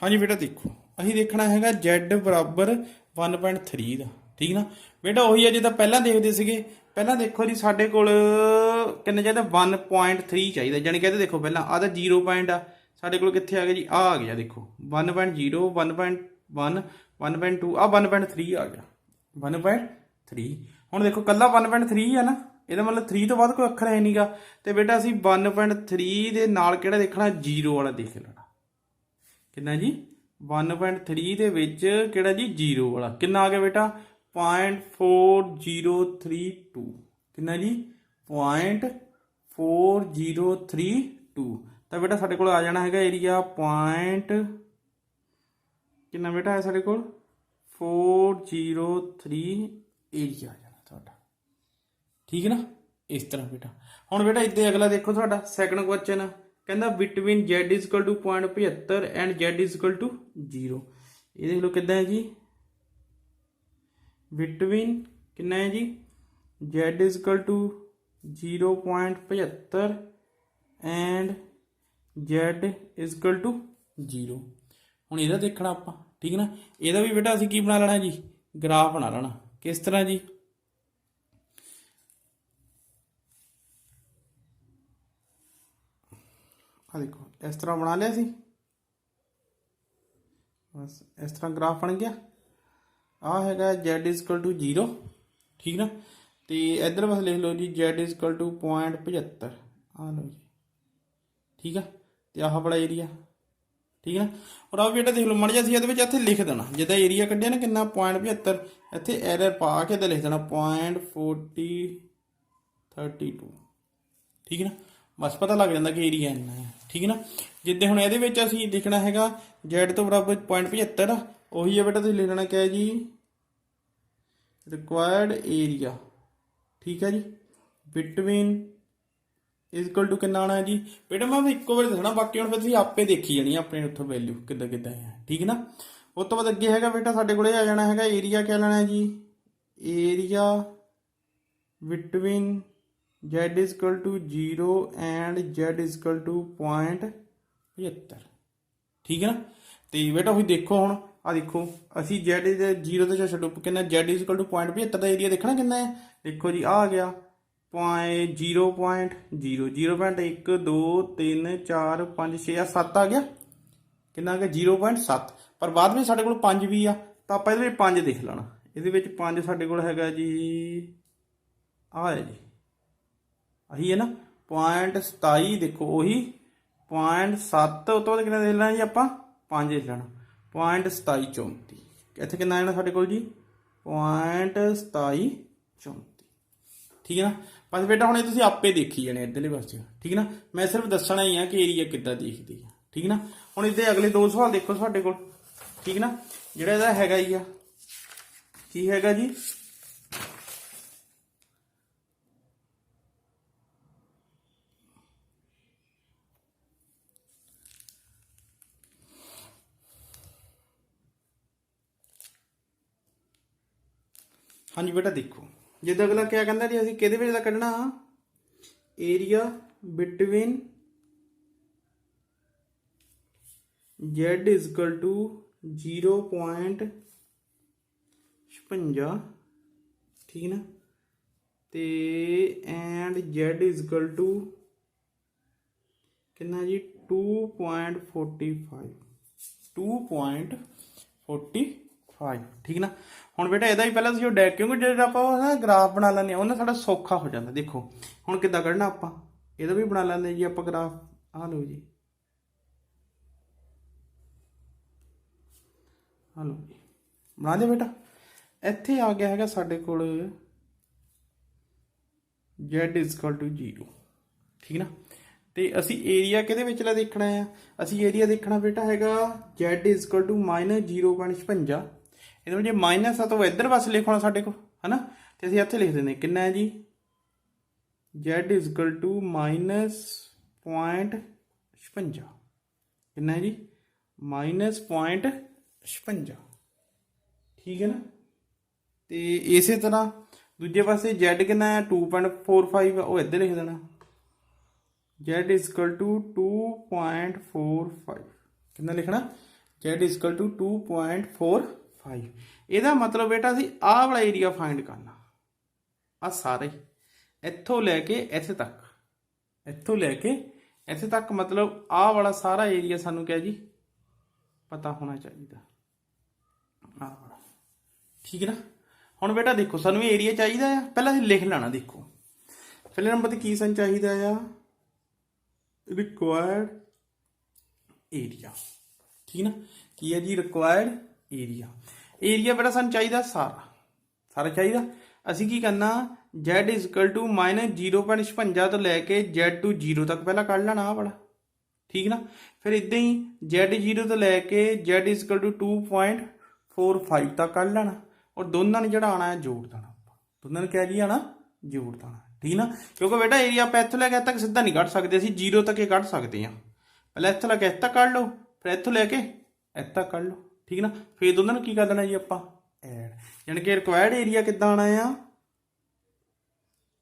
हाँ जी बेटा देखो ਅਸੀਂ ਦੇਖਣਾ ਹੈਗਾ z ਬਰਾਬਰ 1.3 ਦਾ ਠੀਕ ਨਾ ਬੇਟਾ ਉਹੀ ਹੈ ਜਿੱਦਾਂ ਪਹਿਲਾਂ ਦੇਖਦੇ ਸੀਗੇ ਪਹਿਲਾਂ ਦੇਖੋ ਜੀ ਸਾਡੇ ਕੋਲ ਕਿੰਨੇ ਚਾਹੀਦਾ 1.3 ਚਾਹੀਦਾ ਜਾਨੀ ਕਹਿੰਦੇ ਦੇਖੋ ਪਹਿਲਾਂ ਆਹ ਤਾਂ 0 ਪੁਆਇੰਟ ਆ ਸਾਡੇ ਕੋਲ ਕਿੱਥੇ ਆ ਗਿਆ ਜੀ ਆ ਗਿਆ ਦੇਖੋ 1.0 1.1 1.2 ਆ 1.3 ਆ ਗਿਆ 1.3 ਹੁਣ ਦੇਖੋ ਕੱਲਾ 1.3 ਆ ਨਾ ਇਹਦਾ ਮਤਲਬ 3 ਤੋਂ ਬਾਅਦ ਕੋਈ ਅੱਖਰ ਹੈ ਨਹੀਂਗਾ ਤੇ ਬੇਟਾ ਅਸੀਂ 1.3 ਦੇ ਨਾਲ ਕਿਹੜਾ ਦੇਖਣਾ 0 ਵਾਲਾ ਦੇਖ ਲੈਣਾ ਕਿੰਨਾ ਜੀ 1.3 ਦੇ ਵਿੱਚ ਕਿਹੜਾ ਜੀ 0 ਵਾਲਾ ਕਿੰਨਾ ਆ ਗਿਆ ਬੇਟਾ 0.4032 ਕਿੰਨਾ ਜੀ 0.4032 ਤਾਂ ਬੇਟਾ ਸਾਡੇ ਕੋਲ ਆ ਜਾਣਾ ਹੈਗਾ ਏਰੀਆ ਕਿੰਨਾ ਬੇਟਾ ਹੈ ਸਾਡੇ ਕੋਲ 403 ਏਰੀਆ ਆ ਜਾਣਾ ਤੁਹਾਡਾ ਠੀਕ ਹੈ ਨਾ ਇਸ ਤਰ੍ਹਾਂ ਬੇਟਾ ਹੁਣ ਬੇਟਾ ਇੱਥੇ ਅਗਲਾ ਦੇਖੋ ਤੁਹਾਡਾ ਸੈਕੰਡ ਕੁਐਸਚਨ ਕਹਿੰਦਾ ਬਿਟਵੀਨ z = 0.75 ਐਂਡ z = 0 ਇਹ ਦੇਖ ਲਓ ਕਿੱਦਾਂ ਹੈ ਜੀ ਬਿਟਵੀਨ ਕਿੰਨਾ ਹੈ ਜੀ z = 0.75 ਐਂਡ z = 0 ਹੁਣ ਇਹਦਾ ਦੇਖਣਾ ਆਪਾਂ ਠੀਕ ਨਾ ਇਹਦਾ ਵੀ ਬੇਟਾ ਅਸੀਂ ਕੀ ਬਣਾ ਲੈਣਾ ਜੀ ਗ੍ਰਾਫ ਬਣਾ ਲੈਣਾ ਕਿਸ ਤਰ੍ਹਾਂ ਜੀ ਆ ਦੇਖੋ ਇਸ ਤਰ੍ਹਾਂ ਬਣਾ ਲਿਆ ਸੀ ਬਸ ਇਸ ਤਰ੍ਹਾਂ ਗ੍ਰਾਫ ਬਣ ਗਿਆ ਆ ਹੈਗਾ z = 0 ਠੀਕ ਨਾ ਤੇ ਇੱਧਰ ਬਸ ਲਿਖ ਲਓ ਜੀ z = 0.75 ਆ ਲਓ ਜੀ ਠੀਕ ਆ ਤੇ ਆਹ ਬੜਾ ਏਰੀਆ ਠੀਕ ਹੈ ਔਰ ਆਹ ਬੇਟਾ ਦੇਖ ਲਓ ਮੜ ਜਾ ਸੀ ਇਹਦੇ ਵਿੱਚ ਇੱਥੇ ਲਿਖ ਦੇਣਾ ਜਿੱਦਾਂ ਏਰੀਆ ਕੱਢਿਆ ਨਾ ਕਿੰਨਾ 0.75 ਇੱਥੇ ਐਰਰ ਪਾ ਕੇ ਤੇ ਲਿਖ ਦੇਣਾ 0.4032 ਠੀਕ ਹੈ ਨਾ ਬਸ ਪਤਾ ਲੱਗ ਜਾਂਦਾ ਕਿ ਏਰੀਆ ਇੰਨਾ ਹੈ ਠੀਕ ਹੈ ਨਾ ਜਿੱਦਾਂ ਹੁਣ ਇਹਦੇ ਵਿੱਚ ਅਸੀਂ ਲਿਖਣਾ ਹੈਗਾ z ਤੋਂ ਬਰਾਬਰ 0.75 ਉਹੀ ਹੈ ਬੇਟਾ ਤੁਸੀਂ ਲਿਖ ਲੈਣਾ ਕਿਆ ਜੀ ਰਿਕੁਆਇਰਡ ਏਰੀਆ ਠੀਕ ਹੈ ਜੀ ਬਿਟਵੀਨ = ਕਿੰਨਾ ਆਉਣਾ ਹੈ ਜੀ ਬੇਟਾ ਮੈਂ ਇੱਕੋ ਵਾਰੀ ਦੱਸਣਾ ਬਾਕੀ ਹੁਣ ਫਿਰ ਤੁਸੀਂ ਆਪੇ ਦੇਖੀ ਜਾਣੀ ਆਪਣੇ ਉੱਥੋਂ ਵੈਲਿਊ ਕਿੱਦਾਂ ਕਿੱਦਾਂ ਹੈ ਠੀਕ ਹੈ ਨਾ ਉਸ ਤੋਂ ਬਾਅਦ ਅੱਗੇ ਹੈਗਾ ਬੇਟਾ ਸਾਡੇ ਕੋਲੇ ਆ ਜਾਣਾ ਹੈਗਾ ਏਰੀਆ ਕਿਆ ਲੈਣਾ ਹੈ ਜੀ area between z = 0 and z = 0.75 ਠੀਕ ਹੈ ਨਾ ਤੇ ਬੇਟਾ ਉਹੀ ਦੇਖੋ ਹੁਣ ਆ ਦੇਖੋ ਅਸੀਂ z ਦੇ 0 ਤੇ ਛੱਡੋ ਕਿੰਨਾ z = 0.75 ਦਾ ਏਰੀਆ ਦੇਖਣਾ ਕਿੰਨਾ ਹੈ ਦੇਖੋ ਜੀ ਆ ਗਿਆ 0.1 2 3 4 5 6 7 ਆ ਗਿਆ ਕਿੰਨਾ ਆ ਗਿਆ 0.7 ਪਰ ਬਾਅਦ ਵਿੱਚ ਸਾਡੇ ਕੋਲ 5 ਵੀ ਆ ਤਾਂ ਆਪਾਂ ਇਹਦੇ ਵਿੱਚ 5 ਦੇਖ ਲੈਣਾ ਇਹਦੇ ਵਿੱਚ 5 ਸਾਡੇ ਕੋਲ ਹੈਗਾ ਜੀ ਆ ਹੈ ਜੀ ਆਹੀ ਹੈ ਨਾ 0.27 ਦੇਖੋ ਉਹੀ 0.7 ਉਹ ਤੋਂ ਬਾਅਦ ਕਿੰਨਾ ਦੇਖ ਲੈਣਾ ਜੀ ਆਪਾਂ 5 ਦੇਖ ਲੈਣਾ 0.27 34 ਇੱਥੇ ਕਿੰਨਾ ਆਣਾ ਸਾਡੇ ਕੋਲ ਜੀ 0.27 34 ਠੀਕ ਹੈ ਨਾ ਬਸ ਬੇਟਾ ਹੁਣ ਇਹ ਤੁਸੀਂ ਆਪੇ ਦੇਖੀ ਜਾਣੇ ਇੱਧਰਲੇ ਪਾਸੇ ਠੀਕ ਹੈ ਨਾ ਮੈਂ ਸਿਰਫ ਦੱਸਣਾ ਹੀ ਆ ਕਿ ਏਰੀਆ ਕਿੱਦਾਂ ਦੇਖਦੀ ਆ ਠੀਕ ਨਾ ਹੁਣ ਇਹਦੇ ਅਗਲੇ ਦੋ ਸਵਾਲ ਦੇਖੋ ਸਾਡੇ ਕੋਲ ਠੀਕ ਨਾ ਜਿਹੜਾ ਇਹਦਾ ਹੈਗਾ ਹੀ ਆ ਕੀ ਹੈਗਾ ਜੀ ਹਾਂਜੀ ਬੇਟਾ ਦੇਖੋ ਜਿੱਦਾਂ ਅਗਲਾ ਕਿਆ ਕਹਿੰਦਾ ਜੀ ਅਸੀਂ ਕਿਹਦੇ ਵਿੱਚ ਦਾ ਕੱਢਣਾ ਏਰੀਆ ਬਿਟਵੀਨ z = 0.56 ਠੀਕ ਨਾ ਤੇ ਐਂਡ z = ਕਿੰਨਾ ਜੀ 2.45 ਠੀਕ ਨਾ ਹੁਣ ਬੇਟਾ ਇਹਦਾ ਹੀ ਪਹਿਲਾਂ ਤੁਸੀਂ ਡੈਕ ਕਿਉਂਕਿ ਜਿਹੜਾ ਆਪਾਂ ਨਾ ਗ੍ਰਾਫ ਬਣਾ ਲੈਂਦੇ ਹਾਂ ਉਹਨਾਂ ਸਾਡਾ ਸੌਖਾ ਹੋ ਜਾਂਦਾ ਦੇਖੋ ਹੁਣ ਕਿੱਦਾਂ ਕੱਢਣਾ ਆਪਾਂ ਇਹਦਾ ਵੀ ਬਣਾ ਲੈਂਦੇ ਜੀ ਆਪਾਂ ਗ੍ਰਾਫ ਆ ਲਓ ਜੀ ਆ ਲਓ ਜੀ ਬਣਾ ਦਿਓ ਬੇਟਾ ਇੱਥੇ ਆ ਗਿਆ ਹੈਗਾ ਸਾਡੇ ਕੋਲ z = 0 ਠੀਕ ਨਾ ਤੇ ਅਸੀਂ ਏਰੀਆ ਕਿਹਦੇ ਵਿਚਲਾ ਦੇਖਣਾ ਆ ਅਸੀਂ ਏਰੀਆ ਦੇਖਣਾ ਬੇਟਾ ਹੈਗਾ z = -0.56 ਇਹਦੇ ਵਿੱਚ ਮਾਈਨਸ ਆ ਤਾਂ ਇੱਧਰ ਪਾਸੇ ਲਿਖਣਾ ਸਾਡੇ ਕੋਲ ਹੈ ਨਾ ਤੇ ਅਸੀਂ ਇੱਥੇ ਲਿਖ ਦਿੰਦੇ ਕਿੰਨਾ ਹੈ ਜੀ z = -0.56 ਕਿੰਨਾ ਹੈ ਜੀ -0.56 ਠੀਕ ਹੈ ਨਾ ਤੇ ਇਸੇ ਤਰ੍ਹਾਂ ਦੂਜੇ ਪਾਸੇ z ਕਿੰਨਾ ਹੈ 2.45 ਉਹ ਇੱਧਰ ਲਿਖ ਦੇਣਾ z = 2.45 ਕਿੰਨਾ ਲਿਖਣਾ Z इजकल टू 2.45। ਇਹਦਾ ਮਤਲਬ ਬੇਟਾ ਅਸੀਂ ਆਹ ਵਾਲਾ ਏਰੀਆ ਫਾਈਂਡ ਕਰਨਾ, ਆ ਸਾਰੇ ਇੱਥੋਂ ਲੈ ਕੇ ਇੱਥੇ ਤੱਕ, ਇੱਥੋਂ ਲੈ ਕੇ ਇੱਥੇ ਤੱਕ, ਮਤਲਬ ਆਹ ਵਾਲਾ ਸਾਰਾ ਏਰੀਆ ਸਾਨੂੰ ਕਿਹਾ ਜੀ ਪਤਾ ਹੋਣਾ ਚਾਹੀਦਾ, ਆਹ ਵਾਲਾ। ਠੀਕ ਹੈ ਨਾ। ਹੁਣ ਬੇਟਾ ਦੇਖੋ ਸਾਨੂੰ ਇਹ ਏਰੀਆ ਚਾਹੀਦਾ ਆ, ਪਹਿਲਾਂ ਅਸੀਂ ਲਿਖ ਲੈਣਾ। ਦੇਖੋ ਪਹਿਲੇ ਨੰਬਰ 'ਤੇ ਕੀ ਸਾਨੂੰ ਚਾਹੀਦਾ ਆ, ਰਿਕੁਆਇਰਡ ਏਰੀਆ। ਠੀਕ ਨਾ, ਕੀ ਹੈ ਜੀ ਰਿਕੁਆਇਰਡ ਏਰੀਆ। ਏਰੀਆ ਬੇਟਾ ਸਾਨੂੰ ਚਾਹੀਦਾ ਸਾਰਾ, ਸਾਰਾ ਚਾਹੀਦਾ। ਅਸੀਂ ਕੀ ਕਰਨਾ, Z ਇਜ਼ਕਲ ਟੂ -0.56 ਤੋਂ ਲੈ ਕੇ Z ਟੂ 0 ਤੱਕ ਪਹਿਲਾਂ ਕੱਢ ਲੈਣਾ ਆਹ ਵਾਲਾ। ਠੀਕ ਨਾ, ਫਿਰ ਇੱਦਾਂ ਹੀ Z0 ਤੋਂ ਲੈ ਕੇ Z ਇਜ਼ਕਲ ਟੂ 2.45 ਤੱਕ ਕੱਢ ਲੈਣਾ, ਔਰ ਦੋਨਾਂ ਨੇ ਜਿਹੜਾ ਆਉਣਾ ਹੈ ਜੋੜ ਦੇਣਾ ਆਪਾਂ, ਦੋਨਾਂ ਨੇ ਕਿਹਾ ਜੀ ਆਣਾ ਜੋੜ ਦੇਣਾ। ਠੀਕ ਨਾ, ਕਿਉਂਕਿ ਬੇਟਾ ਏਰੀਆ ਆਪਾਂ ਇੱਥੋਂ ਲੈ ਕੇ ਇੱਥੇ ਤੱਕ ਸਿੱਧਾ ਨਹੀਂ ਕੱਢ ਸਕਦੇ, ਅਸੀਂ 0 ਤੱਕ ਹੀ ਕੱਢ ਸਕਦੇ ਹਾਂ। ਪਹਿਲਾਂ ਇੱਥੋਂ ਲੈ ਕੇ ਇੱਥੇ ਤੱਕ ਕੱਢ ਲਓ, ਫਿਰ ਇੱਥੋਂ ਲੈ ਕੇ ਇੱਥੇ ਤੱਕ ਕੱਢ ਲਓ। ਠੀਕ ਨਾ, ਫਿਰ ਦੋਨਾਂ ਨੂੰ ਕੀ ਕਰ ਦੇਣਾ ਜੀ ਆਪਾਂ ਐਡ, ਯਾਨੀ ਕਿ ਰਿਕੁਆਇਰਡ ਏਰੀਆ ਕਿੱਦਾਂ ਆਉਣਾ ਆ,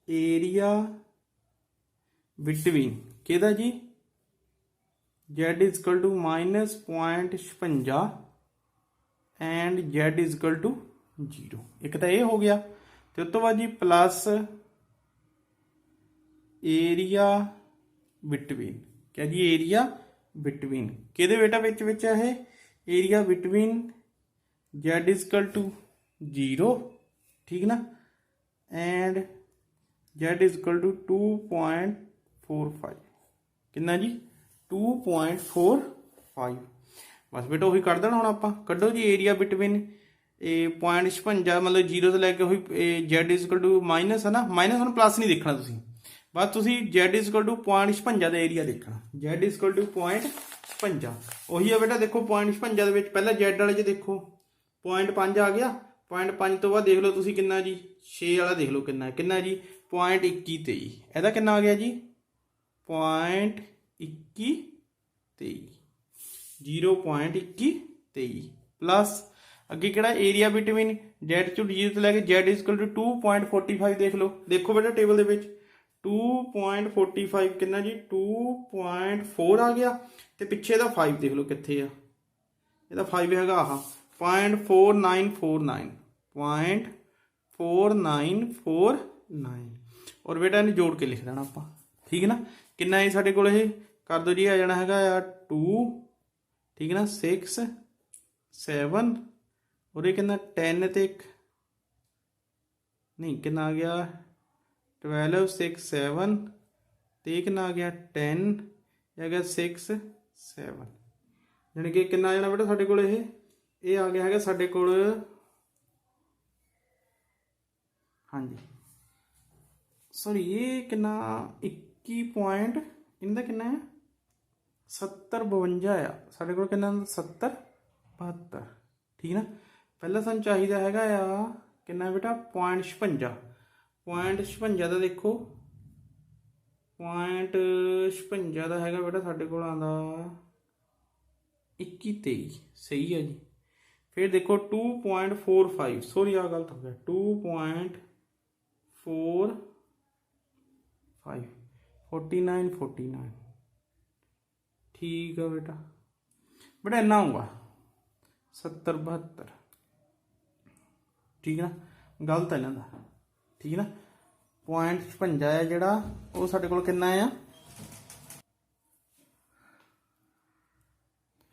ਏਰੀਆ ਬਿਟਵੀਨ ਕਿਹਦਾ ਜੀ, Z is equal to -0.56 and Z is equal to 0। ਇੱਕ ਤਾਂ ਇਹ ਹੋ ਗਿਆ, ਤੇ ਉਸ ਤੋਂ ਬਾਅਦ ਜੀ ਪਲੱਸ ਏਰੀਆ ਬਿਟਵੀਨ, ਕਿਆ ਜੀ ਏਰੀਆ ਬਿਟਵੀਨ ਕਿਹਦੇ ਬੇਟਾ ਵਿੱਚ ਵਿੱਚ ਇਹ area between Z is equal to 0। ਠੀਕ ਨਾ, ਐਂਡ Z ਇਜ਼ਕਲ ਟੂ 2.45, ਕਿੰਨਾ ਜੀ 2.45। ਬਸ ਬੇਟਾ ਉਹੀ ਕੱਢ ਦੇਣਾ। ਹੁਣ ਆਪਾਂ ਕੱਢੋ ਜੀ ਏਰੀਆ ਬਿਟਵੀਨ ਇਹ 0.56, ਮਤਲਬ 0 ਤੋਂ ਲੈ ਕੇ ਉਹੀ Z ਇਜ਼ਕਲ ਟੂ ਮਾਈਨਸ ਹੈ ਨਾ, ਮਾਈਨਸ ਹੁਣ ਪਲੱਸ ਨਹੀਂ ਦੇਖਣਾ ਤੁਸੀਂ, ਬਸ ਤੁਸੀਂ Z is equal to 0.56 the area ਦੇਖਣਾ, Z ਇਜ਼ਕਲ ਟੂ 0.56 ਉਹੀ ਆ ਬੇਟਾ। ਦੇਖੋ 0.56 ਦੇ ਵਿੱਚ ਪਹਿਲਾਂ Z ਵਾਲੇ 'ਚ ਦੇਖੋ 0.5 ਆ ਗਿਆ, 0.5 ਤੋਂ ਬਾਅਦ ਦੇਖ ਲਓ ਤੁਸੀਂ ਕਿੰਨਾ ਜੀ 6 ਵਾਲਾ ਦੇਖ ਲਓ ਕਿੰਨਾ, ਕਿੰਨਾ ਜੀ 0.2123, ਇਹਦਾ ਕਿੰਨਾ ਆ ਗਿਆ ਜੀ 0.2123, 0.2123 ਪਲੱਸ ਅੱਗੇ ਕਿਹੜਾ ਏਰੀਆ ਬਿਟਵੀਨ Z ਟੂ 0 ਤੋਂ ਲੈ ਕੇ Z ਇਜ਼ਕਲ ਟੂ 2.45 ਦੇਖ ਲਓ। ਦੇਖੋ ਬੇਟਾ ਟੇਬਲ ਦੇ ਵਿੱਚ 2.45 ਕਿੰਨਾ ਜੀ 2.4 ਆ ਗਿਆ, ਤੇ ਪਿੱਛੇ ਦਾ 5 ਦੇਖ ਲਓ ਕਿੱਥੇ ਆ, ਇਹਦਾ 5 ਹੈਗਾ ਆਹ 0.4949, 0.4949। ਔਰ ਬੇਟਾ ਇਹਨੂੰ ਜੋੜ ਕੇ ਲਿਖ ਦੇਣਾ ਆਪਾਂ। ਠੀਕ ਹੈ ਨਾ, ਕਿੰਨਾ ਹੈ ਸਾਡੇ ਕੋਲ, ਇਹ ਕਰ ਦਿਓ ਜੀ, ਆ ਜਾਣਾ ਹੈਗਾ ਆ 2। ਠੀਕ ਹੈ ਨਾ, 6 7 ਔਰ ਇਹ ਕਿੰਨਾ 10 ਤੇ ਨਹੀਂ ਕਿੰਨਾ ਆ ਗਿਆ 12 6 7 ਤੇ ਇਹ ਕਿੰਨਾ ਆ ਗਿਆ 10, ਇਹ ਆ ਗਿਆ 6 7, ਯਾਨੀ ਕਿ ਕਿੰਨਾ ਆ ਜਾਣਾ ਬੇਟਾ ਸਾਡੇ ਕੋਲ, ਇਹ ਆ ਗਿਆ ਹੈਗਾ ਸਾਡੇ ਕੋਲ, ਹਾਂਜੀ ਸੌਰੀ ਇਹ ਕਿੰਨਾ 21 ਪੁਆਇੰਟ, ਇਹਦਾ ਕਿੰਨਾ ਹੈ 70 52 ਆ ਸਾਡੇ ਕੋਲ, ਕਿੰਨਾ 70 72। ਠੀਕ ਨਾ, ਪਹਿਲਾਂ ਸਾਨੂੰ ਚਾਹੀਦਾ ਹੈਗਾ ਆ ਕਿੰਨਾ ਬੇਟਾ 0.56, 0.56 ਦਾ ਦੇਖੋ 0.56 ਦਾ ਹੈਗਾ ਬੇਟਾ ਸਾਡੇ ਕੋਲ ਆਉਂਦਾ 2123, ਸਹੀ ਹੈ ਜੀ। फिर देखो 2.45, सॉरी आ गलत हो गया, 2.45 49 49। ठीक है बेटा, बेटा इन्ना होगा 70 72। ठीक है ना, गलत है इन्हों का। ठीक है ना, 0.56 है जोड़ा वो साढ़े कोल कितना आ,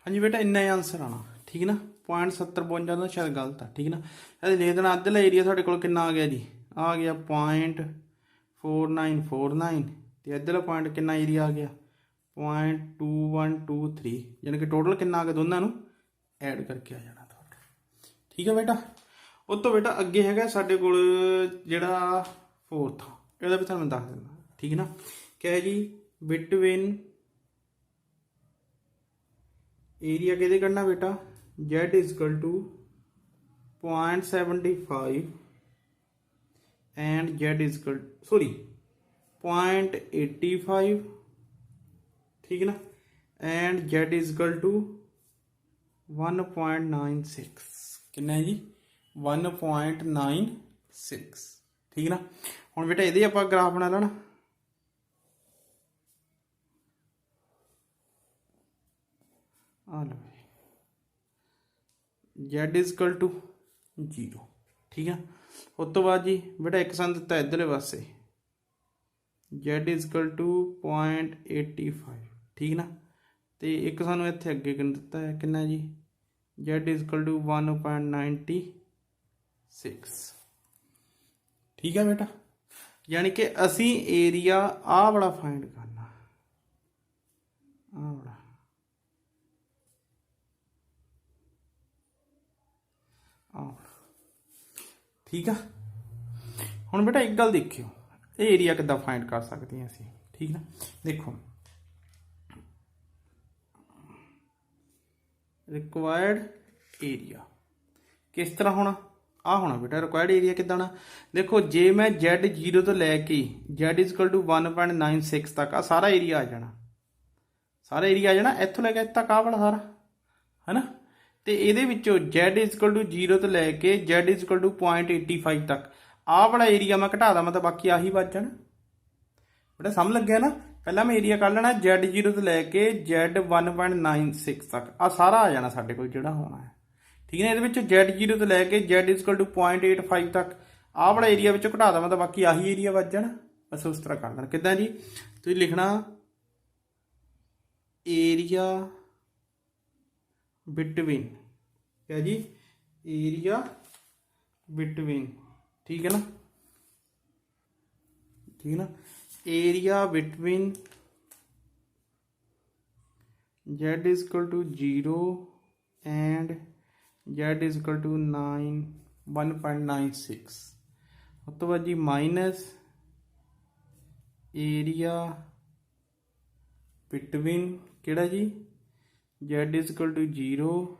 हाँ जी बेटा इन्ना ही आंसर आना। ठीक है ना, 0.70 52 का शायद गलत है। ठीक है ना, अरे लिख देना अद्धला एरिया साढ़े कोल कितना आ गया जी, आ गया 0.4949 तो अद्धला पॉइंट कितना एरिया आ गया 0.2123, यानी कि टोटल कितना आ गया, दोनों को ऐड करके आ जाना थोड़ा। ठीक है बेटा, उस तो बेटा अगे है साढ़े कोल जिहड़ा फोर्थ ਇਹਦਾ भी तुहानूं दस देना। ठीक है ना, क्या है जी बिटवीन एरिया किहदे कढ़ना बेटा, Z is equal to 0.75 and Z is equal sorry 0.85। ठीक है ना, एंड Z इजकल टू 1.96, कितना है जी 1.96। ठीक है ना, हुण बेटा इहदे आपां ग्राफ बना लेना। आ लो Z इजकल टू 0। ठीक है, उस तो बाद जी बेटा एक सन दिता इधरले पासे Z इजकल टू 0.85। ठीक ना, तो एक सानू इत्थे अगे किन दिता है किन्ना जी Z इजकल टू 1.96। ठीक है बेटा, यानी कि असी एरिया आ वाला फाइंड करना, आ वाला ठीक है। हुण बेटा एक गल देखियो, ये एरिया किद्दां फाइंड कर सकते हैं असी। ठीक ना, देखो रिक्वायर्ड एरिया किस तरह होना, आ होना बेटा रिक्वायर्ड एरिया किद्दां ना। देखो जे मैं Z 0 तो लैके Z इजकल टू 1.96 तक आ सारा एरिया आ जाना, सारा एरिया आ जाना इत्थों लैके इत्थे तक आ वाला सारा है ना। तो ये Z इजकल टू 0 तो लैके Z इजकल टू 0.85 तक आ वाला एरिया मैं घटा दा, मतलब बाकी आही बच जाना। बेटा समझ लग गया ना, पहला मैं एरिया कर लेना Z 0 तो लैके Z 1.96 तक आ सारा आ जाना साडे कोल जिहड़ा होना है। ठीक है, ये Z 0 तो लैके Z इजकल टू 0.85 तक आ वाला एरिया घटा दा, मतलब बाकी आही एरिया बच जाना। बस उस तरह कर देना। किद्दां जी, तुसीं लिखना एरिया बिटवीन, क्या जी एरिया बिटवीन। ठीक है ना, ठीक है ना, area between Z is equal to 0 and Z is equal to 1.96। उस तो बाद जी माइनस एरिया बिटवीन केड़ा जी Z is equal to 0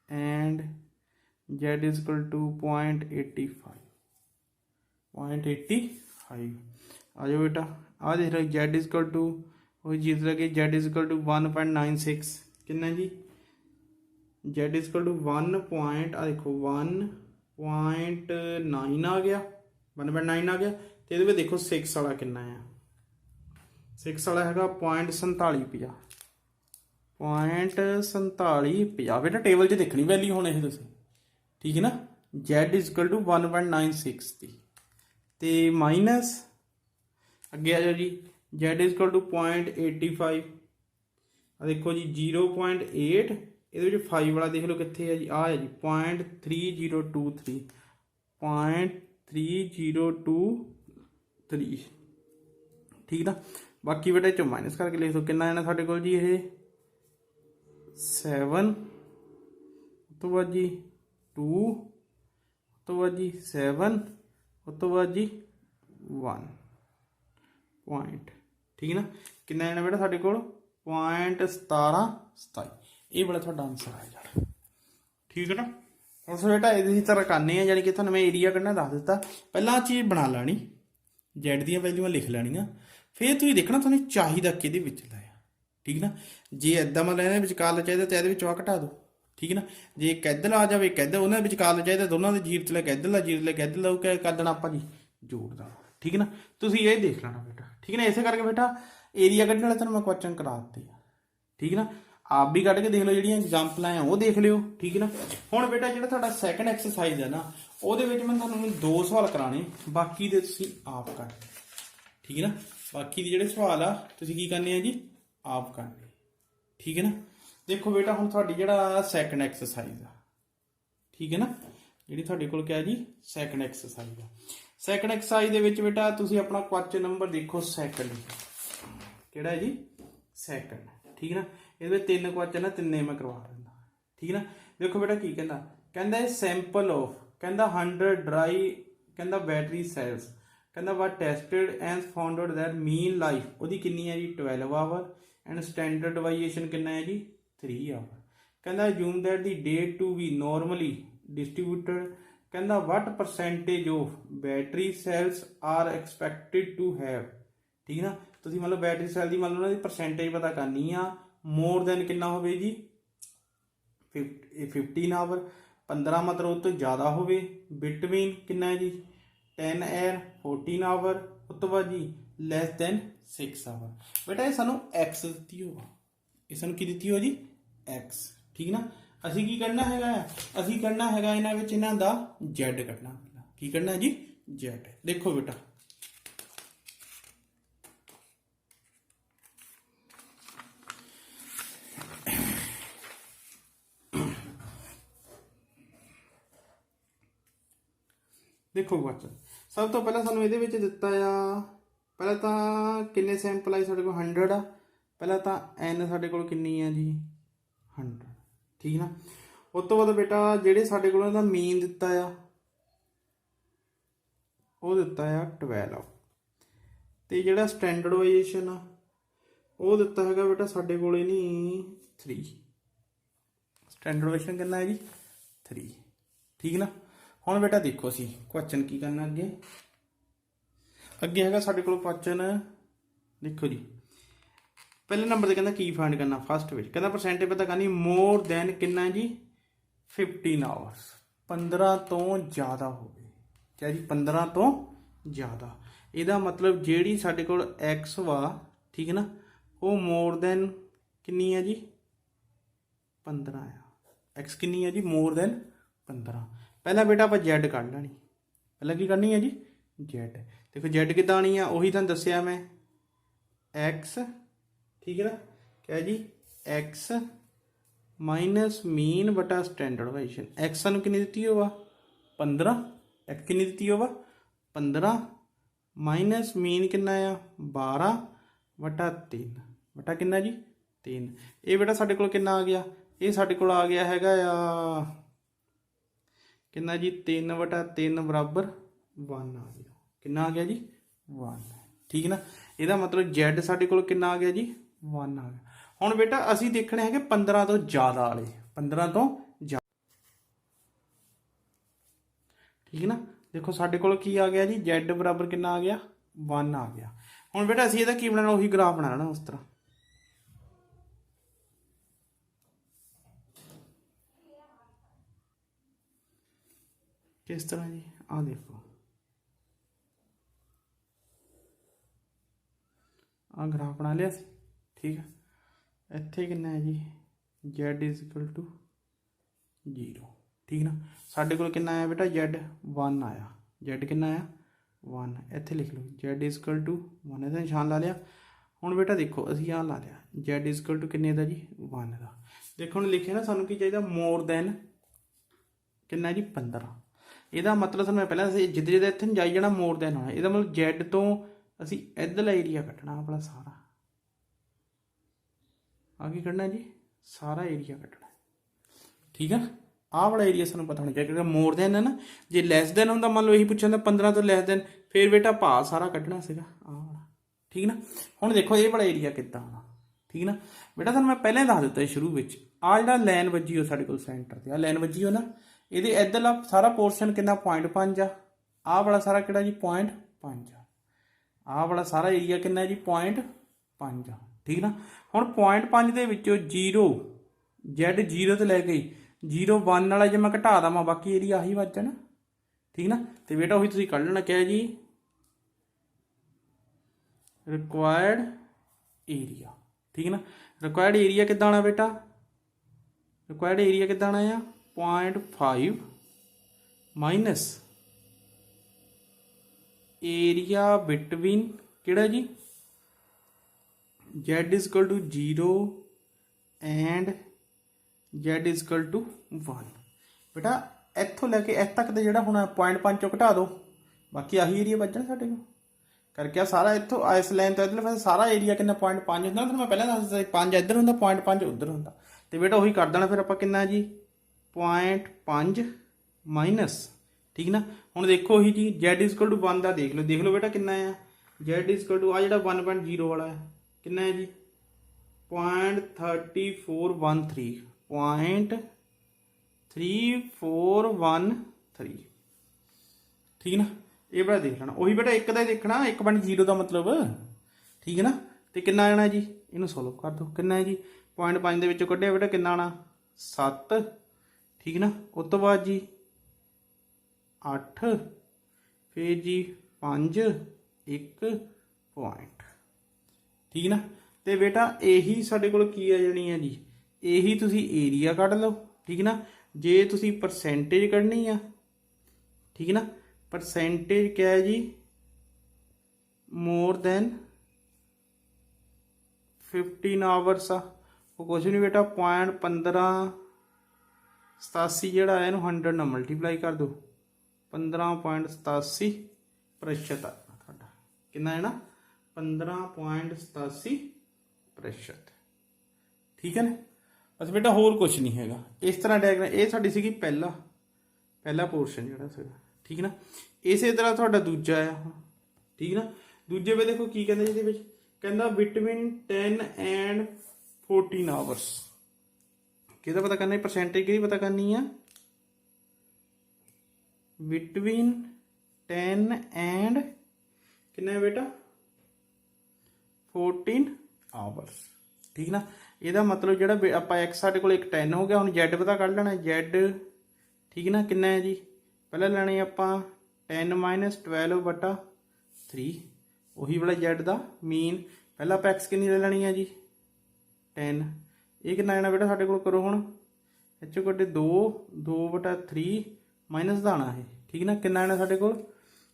and Z is equal to 0.85। आ जाओ बेटा, आ देख लो Z इजकल टू वही चीज लगे Z इजकल टू 1.96 कितना जी Z इजकल टू 1 पॉइंट आ देखो 1.9 आ गया, 1.9 आ गया। तो ये देखो 6 वाला कितना है, 6 वाला है 0.4750, 0.4750 बेटा टेबल च देखनी वैल्यू होने है तुम। ठीक है ना, Z इजकल टू 1.96 थी ते माइनस अगे आ जाओ जी Z इजकल टू 0.85। देखो जी 0.8 ये 5 वाला देख लो कितने है जी, आ है जी 0.3023, 0.3023। ठीक ना, बाकी बेटा चो माइनस करके लिख दो कितना आना साढ़े को जी ये 7, तो बाद जी 2, तो बाद जी 7, तो बाद जी 1 पॉइंट। ठीक है ना, कितना आना बेटा साढ़े को 0.1727, ये बड़ा थोड़ा आंसर आ जाना। ठीक है ना, उस बेटा इसी तरह करनी है, यानी कि थोड़ा मैं एरिया कढ़ना दस दिता। पहला चीज़ बना लैनी Z दी वैल्यूआं लिख लैनियां, फिर तुसीं देखना तुहानूं चाहिदा किहदे विच दा है। ठीक ना, जे इदां मतलब इहदे विचकार चाहिदा तो इहदे विचों घटा दो। ठीक है ना, जे एक इधर आ जाए एक इधर उन्हें विचकार चाहिए दोनों के जीरो तो लैके इधर जीरो लैके इधर क्या कर देना आप जी जोड़ देना। ठीक है ना, तुसीं ये देख लेना बेटा। ठीक है ना, इसे करके बेटा एरिया कढ़ने वाले तुहानूं मैं क्वेश्चन करा दित्ते। ठीक है ना, आप भी कढ़ के देख लो, जिहड़ियां एग्जाम्पल हैं वो देख लियो। ठीक है ना, हुण बेटा जिहड़ा तुहाडा सैकंड एक्सरसाइज है ना ਉਹਦੇ ਵਿੱਚ मैं तुहानूं 2 सवाल कराने, बाकी दे तुसीं आप कर। ठीक है ना, बाकी ਦੇ ਜਿਹੜੇ सवाल आ तुसीं की करने आ जी आप करने। ठीक है ना, देखो बेटा हुण तुहाडी ਜਿਹੜਾ सैकंड एक्सरसाइज आ, ठीक है ना, ਜਿਹੜੀ ਤੁਹਾਡੇ ਕੋਲ क्या जी सैकंड एक्सरसाइज आ। सैकंड एक्सरसाइज ਦੇ ਵਿੱਚ बेटा तुसीं अपना क्वेश्चन नंबर देखो सैकंड, ਕਿਹੜਾ है जी सैकंड। ठीक है ना, ये 3 क्वेश्चन है, 3 मैं करवा दिंदा। ठीक है ना, देखो बेटा की कहता कहता है सैंपल ऑफ कहता 100 ड्राई कहता बैटरी सैल्स कहता वा tested and found out that mean life ਉਹਦੀ कितनी है जी 12 आवर एंड स्टैंडर्ड डिवाइएशन कितना है जी 3 आवर। कहता assume that the date to be normally distributed कहता what percentage of battery cells are expected to have। ठीक है ना, ਤੁਸੀਂ मतलब बैटरी सैल की मतलब उन्होंने परसेंटेज पता करनी आ, मोर दैन कितना हो जी 15 आवर, 15 मतलब उस तो ज़्यादा हो, बिटवीन कितना है जी 10 एयर 14 आवर, उस तो बाद जी लैस दैन 6 आवर। बेटा ये सानू एक्स दी हो, ये सानू की दी हो जी एक्स। ठीक ना, ਅਸੀਂ ਕੀ ਕਰਨਾ ਹੈਗਾ ਆ, ਅਸੀਂ ਕਰਨਾ ਹੈਗਾ ਇਹਨਾਂ ਵਿੱਚ ਇਹਨਾਂ ਦਾ z ਕੱਢਣਾ। ਕੀ ਕਰਨਾ ਜੀ, z। ਦੇਖੋ ਬੇਟਾ ਦੇਖੋ ਕੁਐਸਚਨ ਸਭ ਤੋਂ ਪਹਿਲਾਂ ਸਾਨੂੰ ਇਹਦੇ ਵਿੱਚ ਦਿੱਤਾ ਆ, ਪਹਿਲਾਂ ਤਾਂ ਕਿੰਨੇ ਸੈਂਪਲ ਆਏ ਸਾਡੇ ਕੋਲ 100 ਆ। ਪਹਿਲਾਂ ਤਾਂ n ਸਾਡੇ ਕੋਲ ਕਿੰਨੀ ਆ ਜੀ 100, ਠੀਕ ਨਾ। ਉਸ ਤੋਂ ਬਾਅਦ ਬੇਟਾ ਜਿਹੜੇ ਸਾਡੇ ਕੋਲ ਇਹਦਾ ਮੀਨ ਦਿੱਤਾ ਆ ਉਹ ਦਿੱਤਾ ਆ 12, ਤੇ ਜਿਹੜਾ ਸਟੈਂਡਰਡਾਈਜੇਸ਼ਨ ਆ ਉਹ ਦਿੱਤਾ ਹੈਗਾ ਬੇਟਾ ਸਾਡੇ ਕੋਲ ਨਹੀਂ 3। ਸਟੈਂਡਰਡਾਈਜੇਸ਼ਨ ਕਿੰਨਾ ਹੈ ਜੀ 3, ਠੀਕ ਨਾ। ਹੁਣ ਬੇਟਾ ਦੇਖੋ ਅਸੀਂ ਕੁਐਸਚਨ ਕੀ ਕਰਨਾ ਅੱਗੇ। ਅੱਗੇ ਹੈਗਾ ਸਾਡੇ ਕੋਲ ਕੁਐਸਚਨ, ਦੇਖੋ ਜੀ ਪਹਿਲੇ ਨੰਬਰ ਤੇ ਕਹਿੰਦਾ ਕੀ ਫਾਈਂਡ ਕਰਨਾ, ਫਸਟ ਵਿੱਚ ਕਹਿੰਦਾ ਪਰਸੈਂਟੇਜ ਪਤਾ ਕਰਨੀ ਮੋਰ ਦੈਨ ਕਿੰਨਾ ਜੀ 15 ਆਵਰਸ, 15 ਤੋਂ ਜ਼ਿਆਦਾ ਹੋਵੇ, ਚਾਹੇ ਜੀ 15 ਤੋਂ ਜ਼ਿਆਦਾ। ਇਹਦਾ ਮਤਲਬ ਜਿਹੜੀ ਸਾਡੇ ਕੋਲ x ਵਾ, ਠੀਕ ਹੈ ਨਾ, ਉਹ ਮੋਰ ਦੈਨ ਕਿੰਨੀ ਹੈ ਜੀ 15 ਆ। x ਕਿੰਨੀ ਹੈ ਜੀ ਮੋਰ ਦੈਨ 15। ਪਹਿਲਾਂ ਬੇਟਾ ਆਪਾਂ z ਕੱਢ ਲੈਣੀ, ਪਹਿਲਾਂ ਕੀ ਕਰਨੀ ਹੈ ਜੀ z। ਦੇਖੋ z ਕਿੱਦਾਂ ਆਣੀ ਆ, ਉਹੀ ਤੁਹਾਨੂੰ ਦੱਸਿਆ ਮੈਂ x, ਠੀਕ ਹੈ ਨਾ, ਕਿਹਾ ਜੀ x ਮਾਈਨਸ ਮੀਨ ਬਟਾ ਸਟੈਂਡਰਡਾਈਜੇਸ਼ਨ। x ਸਾਨੂੰ ਕਿੰਨੀ ਦਿੱਤੀ ਹੋਵਾ 15, x ਕਿੰਨੀ ਦਿੱਤੀ ਹੋਵਾ 15 ਮਾਈਨਸ ਮੀਨ ਕਿੰਨਾ ਆ 12 ਬਟਾ 3 ਬਟਾ ਕਿੰਨਾ ਜੀ 3। ਇਹ ਬੇਟਾ ਸਾਡੇ ਕੋਲ ਕਿੰਨਾ ਆ ਗਿਆ, ਇਹ ਸਾਡੇ ਕੋਲ ਆ ਗਿਆ ਹੈਗਾ ਆ ਕਿੰਨਾ ਜੀ 3 ਬਟਾ 3 ਬਰਾਬਰ 1 ਆ ਗਿਆ। ਕਿੰਨਾ ਆ ਗਿਆ ਜੀ 1, ਠੀਕ ਨਾ। ਇਹਦਾ ਮਤਲਬ z ਸਾਡੇ ਕੋਲ ਕਿੰਨਾ ਆ ਗਿਆ ਜੀ 1 ਆ ਗਿਆ। ਹੁਣ ਬੇਟਾ ਅਸੀਂ ਦੇਖਣੇ ਹੈਗੇ 15 ਤੋਂ ਜ਼ਿਆਦਾ ਵਾਲੇ, 15 ਤੋਂ ਜ਼ਿਆਦਾ, ਠੀਕ ਨਾ। ਦੇਖੋ ਸਾਡੇ ਕੋਲ ਕੀ ਆ ਗਿਆ ਜੀ z ਬਰਾਬਰ ਕਿੰਨਾ ਆ ਗਿਆ 1 ਆ ਗਿਆ। ਹੁਣ ਬੇਟਾ ਅਸੀਂ ਇਹਦਾ ਕੀ ਬਣਾਉਣਾ, ਉਹੀ ਗ੍ਰਾਫ ਬਣਾਉਣਾ ਉਸ ਤਰ੍ਹਾਂ। ਕਿਸ ਤਰ੍ਹਾਂ ਜੀ, ਆਹ ਦੇਖੋ ਆਹ ਗ੍ਰਾਫ ਬਣਾ ਲਿਆ ਸੀ, ਠੀਕ ਹੈ। ਇੱਥੇ ਕਿੰਨਾ ਹੈ ਜੀ z ਇਜ਼ ਇਕੁਅਲ ਟੂ 0, ਠੀਕ ਨਾ। ਸਾਡੇ ਕੋਲ ਕਿੰਨਾ ਆਇਆ ਬੇਟਾ z 1 ਆਇਆ, z ਕਿੰਨਾ ਆਇਆ 1। ਇੱਥੇ ਲਿਖ ਲਓ z ਇਜ਼ ਇਕੁਅਲ ਟੂ 1, ਇਹਦਾ ਨਿਸ਼ਾਨ ਲਾ ਲਿਆ। ਹੁਣ ਬੇਟਾ ਦੇਖੋ ਅਸੀਂ ਆਹ ਲਾ ਲਿਆ z ਇਜ਼ ਇਕੁਅਲ ਟੂ ਕਿੰਨੇ ਦਾ ਜੀ 1 ਦਾ। ਦੇਖੋ ਹੁਣ ਲਿਖਿਆ ਨਾ ਸਾਨੂੰ ਕੀ ਚਾਹੀਦਾ ਮੋਰ ਦੈਨ ਕਿੰਨਾ ਜੀ 15। ਇਹਦਾ ਮਤਲਬ ਤੁਹਾਨੂੰ ਮੈਂ ਪਹਿਲਾਂ ਦੱਸਿਆ ਜਿੱਦਾਂ ਜਿੱਦਾਂ ਇੱਥੇ ਜਾਈ ਜਾਣਾ ਮੋਰ ਦੈਨ ਹੋਣਾ। ਇਹਦਾ ਮਤਲਬ z ਤੋਂ ਅਸੀਂ ਇੱਧਰਲਾ ਏਰੀਆ ਕੱਢਣਾ ਆਪਣਾ ਸਾਰਾ। ਆ ਕੀ ਕੱਢਣਾ ਜੀ ਸਾਰਾ ਏਰੀਆ ਕੱਢਣਾ, ਠੀਕ ਹੈ। ਆਹ ਵਾਲਾ ਏਰੀਆ ਸਾਨੂੰ ਪਤਾ ਹੋਣਾ ਚਾਹੀਦਾ ਕਿਉਂਕਿ ਮੋਰ ਦੈਨ ਹੈ ਨਾ। ਜੇ ਲੈਸ ਦੈਨ ਹੁੰਦਾ ਮੰਨ ਲਓ ਇਹੀ ਪੁੱਛਿਆ ਹੁੰਦਾ 15 ਤੋਂ ਲੈਸ ਦੈਨ, ਫਿਰ ਬੇਟਾ ਭਾਅ ਸਾਰਾ ਕੱਢਣਾ ਸੀਗਾ ਆਹ ਵਾਲਾ, ਠੀਕ ਨਾ। ਹੁਣ ਦੇਖੋ ਇਹ ਵਾਲਾ ਏਰੀਆ ਕਿੱਦਾਂ ਆਉਣਾ, ਠੀਕ ਨਾ। ਬੇਟਾ ਤੁਹਾਨੂੰ ਮੈਂ ਪਹਿਲਾਂ ਹੀ ਦੱਸ ਦਿੱਤਾ ਸ਼ੁਰੂ ਵਿੱਚ, ਆਹ ਜਿਹੜਾ ਲਾਈਨ ਵੱਜੀ ਹੋ ਸਾਡੇ ਕੋਲ ਸੈਂਟਰ ਤੇ, ਆਹ ਲਾਈਨ ਵੱਜੀ ਹੋ ਨਾ, ਇਹਦੇ ਇੱਧਰਲਾ ਸਾਰਾ ਪੋਰਸ਼ਨ ਕਿੰਨਾ 0.5 ਆ, ਆਹ ਵਾਲਾ ਸਾਰਾ ਕਿਹੜਾ ਜੀ 0.5 ਆ, ਆਹ ਵਾਲਾ ਸਾਰਾ ਏਰੀਆ ਕਿੰਨਾ ਜੀ 0.5 ਆ, ਠੀਕ ਨਾ। ਹੁਣ 0.5 ਦੇ ਵਿੱਚੋਂ 0 z 0 ਤੇ ਲੈ ਕੇ 0 1 ਵਾਲਾ ਜੇ ਮੈਂ ਘਟਾ ਦੇਵਾਂ ਬਾਕੀ ਏਰੀਆ ਆਹੀ ਵੱਜ ਜਾਣਾ, ਠੀਕ ਨਾ। ਤੇ ਬੇਟਾ ਉਹੀ ਤੁਸੀਂ ਕੱਢ ਲੈਣਾ ਕਿਹਾ ਜੀ ਰਿਕੁਆਇਰਡ ਏਰੀਆ, ਠੀਕ ਨਾ। ਰਿਕੁਆਇਰਡ ਏਰੀਆ ਕਿੱਦਾਂ ਆਉਣਾ ਬੇਟਾ, ਰਿਕੁਆਇਰਡ ਏਰੀਆ ਕਿੱਦਾਂ ਆਉਣਾ ਆ 0.5 ਮਾਈਨਸ ਏਰੀਆ ਬਿਟਵੀਨ ਕਿਹੜਾ ਜੀ z is equal to 0 and z is equal to 1। ਬੇਟਾ ਇੱਥੋਂ ਲੈ ਕੇ ਇੱਥੇ ਤੱਕ ਦਾ ਜਿਹੜਾ ਹੁਣ 0.5 ਚੋਂ ਘਟਾ ਦਿਓ ਬਾਕੀ ਆਹੀ ਏਰੀਆ ਵੱਜਣਾ ਸਾਡੇ ਕੋਲ ਕਰਕੇ। ਸਾਰਾ ਇੱਥੋਂ ਇਸ ਲਾਈਨ ਤੋਂ ਇੱਧਰ ਫਿਰ ਸਾਰਾ ਏਰੀਆ ਕਿੰਨਾ 0.5 ਹੁੰਦਾ। ਤੁਹਾਨੂੰ ਮੈਂ ਪਹਿਲਾਂ ਦੱਸ ਦਿੱਤਾ 5 ਇੱਧਰ ਹੁੰਦਾ 0.5 ਉੱਧਰ ਹੁੰਦਾ, ਤੇ ਬੇਟਾ ਉਹੀ ਕਰ ਦੇਣਾ ਫਿਰ ਆਪਾਂ ਕਿੰਨਾ ਜੀ 0.5 ਮਾਈਨਸ, ਠੀਕ ਨਾ। ਹੁਣ ਦੇਖੋ ਉਹੀ ਜੀ z is equal to 1 ਦਾ ਦੇਖ ਲਓ ਬੇਟਾ ਕਿੰਨਾ ਆ z is equal to ਆ ਜਿਹੜਾ 1.0 ਵਾਲਾ ਹੈ ਕਿੰਨਾ ਹੈ ਜੀ 0.3413 0.3413, ਠੀਕ ਨਾ। ਇਹ ਬੜਾ ਦੇਖ ਲੈਣਾ ਉਹੀ ਬੇਟਾ ਇੱਕ ਦਾ ਹੀ ਦੇਖਣਾ 1.0 ਦਾ ਮਤਲਬ, ਠੀਕ ਹੈ ਨਾ। ਤੇ ਕਿੰਨਾ ਆਣਾ ਜੀ ਇਹਨੂੰ ਸੋਲਵ ਕਰ ਦਿਓ ਕਿੰਨਾ ਹੈ ਜੀ 0.5 ਦੇ ਵਿੱਚੋਂ ਕੱਢਿਆ ਬੇਟਾ ਕਿੰਨਾ ਆਣਾ 7, ਠੀਕ ਨਾ। ਉਸ ਤੋਂ ਬਾਅਦ ਜੀ 8 ਫਿਰ ਜੀ 5 1 ਪੁਆਇੰਟ, ਠੀਕ ਨਾ। ਤੇ ਬੇਟਾ ਇਹੀ ਸਾਡੇ ਕੋਲ ਕੀ ਆ ਜਾਣੀ ਹੈ ਜੀ ਇਹੀ ਤੁਸੀਂ ਏਰੀਆ ਕੱਢ ਲਓ ठीक है ना। जे तुसी परसेंटेज कढ़नी आ, ठीक है ना, परसेंटेज क्या है जी, मोर दैन 15 आवर्स आ, वो कुछ नहीं बेटा 0.1587 ਜਿਹੜਾ है इनू 100 ਨਾਲ मल्टीप्लाई कर दो, 15.87% आ ਤੁਹਾਡਾ कितना है ना 15.87%। ठीक है ना। बस बेटा होर कुछ नहीं हैगा। इस तरह डायग्राम ये साडी सीगी पहला पोर्शन जिहड़ा सीगा, ठीक है ना। इसे तरह तुहाडा दूजा है, ठीक है ना। दूजे वे देखो की कहंदा जिहदे विच कहंदा बिटवीन 10 एंड 14 आवर्स, किहदा पता करना, परसेंटेज किहदी पता करनी है, बिटवीन 10 एंड कितना है बेटा 14 आवर्स, ठीक ना। ਇਹਦਾ मतलब ਜਿਹੜਾ ਆਪਾਂ x ਸਾਡੇ ਕੋਲ ਇੱਕ 10 ਹੋ ਗਿਆ, ਹੁਣ z ਪਤਾ ਕੱਢ ਲੈਣਾ z, ठीक ना। कितना है जी, पहले ਲੈਣੀ ਆਪਾਂ 10 - 12/3, ਉਹੀ वाला z ਦਾ ਮੀਨ। ਪਹਿਲਾਂ ਆਪਾਂ x ਕਿੰਨੀ ਲੈ ਲੈਣੀ ਹੈ ਜੀ 10, ਇਹ ਕਿੰਨਾ ਆਣਾ ਬੇਟਾ ਸਾਡੇ ਕੋਲ, ਕਰੋ ਹੁਣ ਇੱਚੋਂ ਕੱਢੇ 2/3 ਮਾਈਨਸ ਦਾ ਆਣਾ ਹੈ, ਠੀਕ ਨਾ। ਕਿੰਨਾ ਆਣਾ ਸਾਡੇ ਕੋਲ,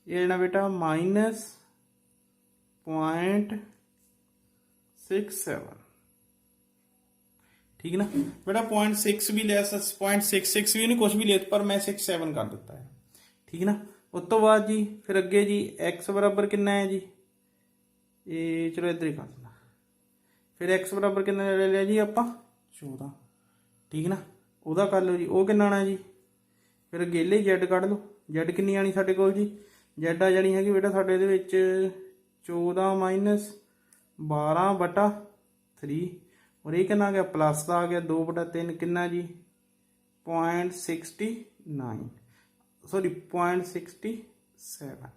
ਇਹ ਆਣਾ ਬੇਟਾ -0.67, ठीक ना बेटा। 0.6 भी ले, 0.66 भी नहीं, कुछ भी ले, पर मैं 67 कर देता है, ठीक ना। उस तो बाद जी फिर अगे जी x बराबर कितना है जी, ये चलो इधर ही कर देना। फिर x बराबर कितना ले लिया जी आप 14, ठीक ना। वह कर लो जी, वो कितना आना जी, फिर अगे ले z कढ़ लो, z कितनी आनी साढ़े कोल जी, z आ जानी हैगी बेटा साढ़े 14 - 12/3, और ये कितना आ गया प्लस का आ गया 2/3, कितना जी 0.69, सॉरी 0.67,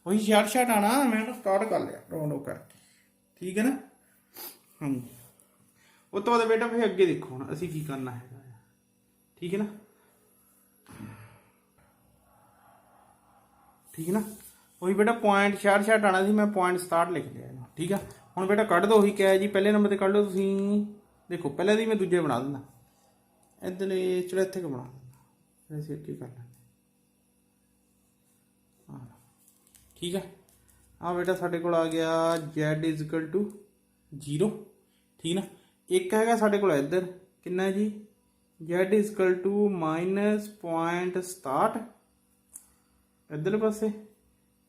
वही शार्ट आना। मैंने स्टार्ट कर लिया राउंड ऑफ करके, ठीक है ना। हाँ जी, उस तो बाद बेटा फिर अगे देखो हम असी की करना है, ठीक है ना, ठीक है ना। वही बेटा पॉइंट शार्ट आना सी, मैं 0.67 लिख लिया, ठीक है। ਹੁਣ बेटा कढ़ दो, ਉਹੀ क्या है जी, पहले नंबर पर कढ़ लो तुसी, देखो पहले दी मैं दूजे बना देना, इधर चलो इत्थे बना देना, ऐसे अगे कर लें, हाँ ठीक है। हाँ बेटा साढ़े कोल आ गया z = 0, ठीक ना। एक हैगा साढ़े कोल इधर कितना जी, z = -0.67 इधर पासे,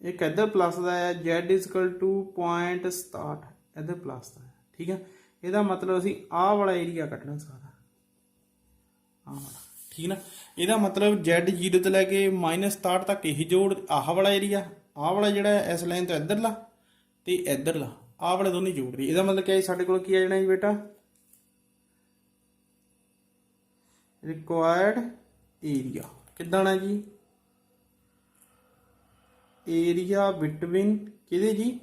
एक इधर प्लस का है z = 0.67 इधर प्लस का है, ठीक है। ਇਹਦਾ मतलब ਅਸੀਂ ਆਹ वाला एरिया ਕੱਢਣਾ सारा, ਆਹ वाला, ठीक ना। ਇਹਦਾ मतलब z 0 ਤੋਂ ਲੈ ਕੇ -67 तक यही जोड़, आह वाला एरिया, आह वाला ਜਿਹੜਾ इस लाइन तो इधरला ਤੇ इधरला, आह वाले दोनों जोड़ रही। ਇਹਦਾ मतलब क्या है ਸਾਡੇ ਕੋਲ ਕੀ ਆ ਜਾਣਾ ਜੀ बेटा, रिक्वायर्ड एरिया कितना आना जी, एरिया बिटवीन किधे जी,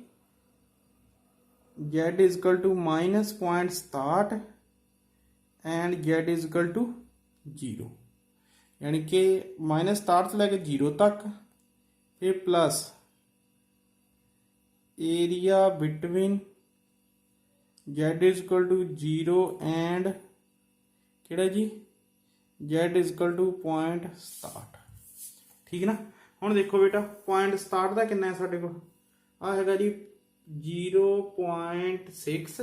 z = -0.67 एंड z = 0, यानी कि -67 से लैके 0 तक, फिर plus area between z = 0 and किहड़ा जी z = 0.67, ठीक ना। ਹੁਣ देखो बेटा 0.67 का कितना है साढ़े को, आ हैगा जी 0.6,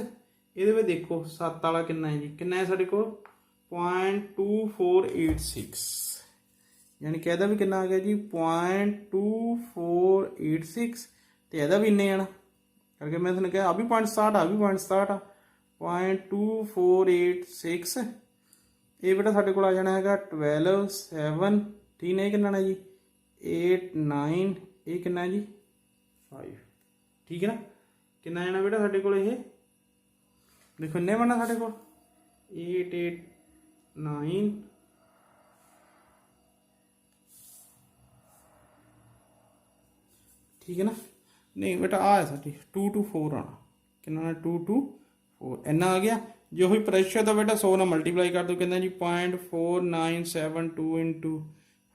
ये देखो 7 वाला कितना है जी, कितना है साढ़े को 0.2486, यानी कि भी कितना आ गया जी 0.2486, तो यदा भी इन्ने आना करके मैं तुमने कहा, आ भी 0.67 आ भी 0.67 आ, 0.2486, ये बेटा साढ़े को आ जाना है 12/7, ठीक है। कितना है जी 8 9, ये कितना जी 5, ठीक है ना। कितना आना बेटा साढ़े को, देखो इन्ने बनना साढ़े को 8 8 9, ठीक है ना। नहीं बेटा आ है साढ़ी 2 to 4 आना, कितना 2 to 4 इन्ना आ गया। जो ही प्रेशर था बेटा 100 ना मल्टीप्लाई कर दो, कितना जी 0.4972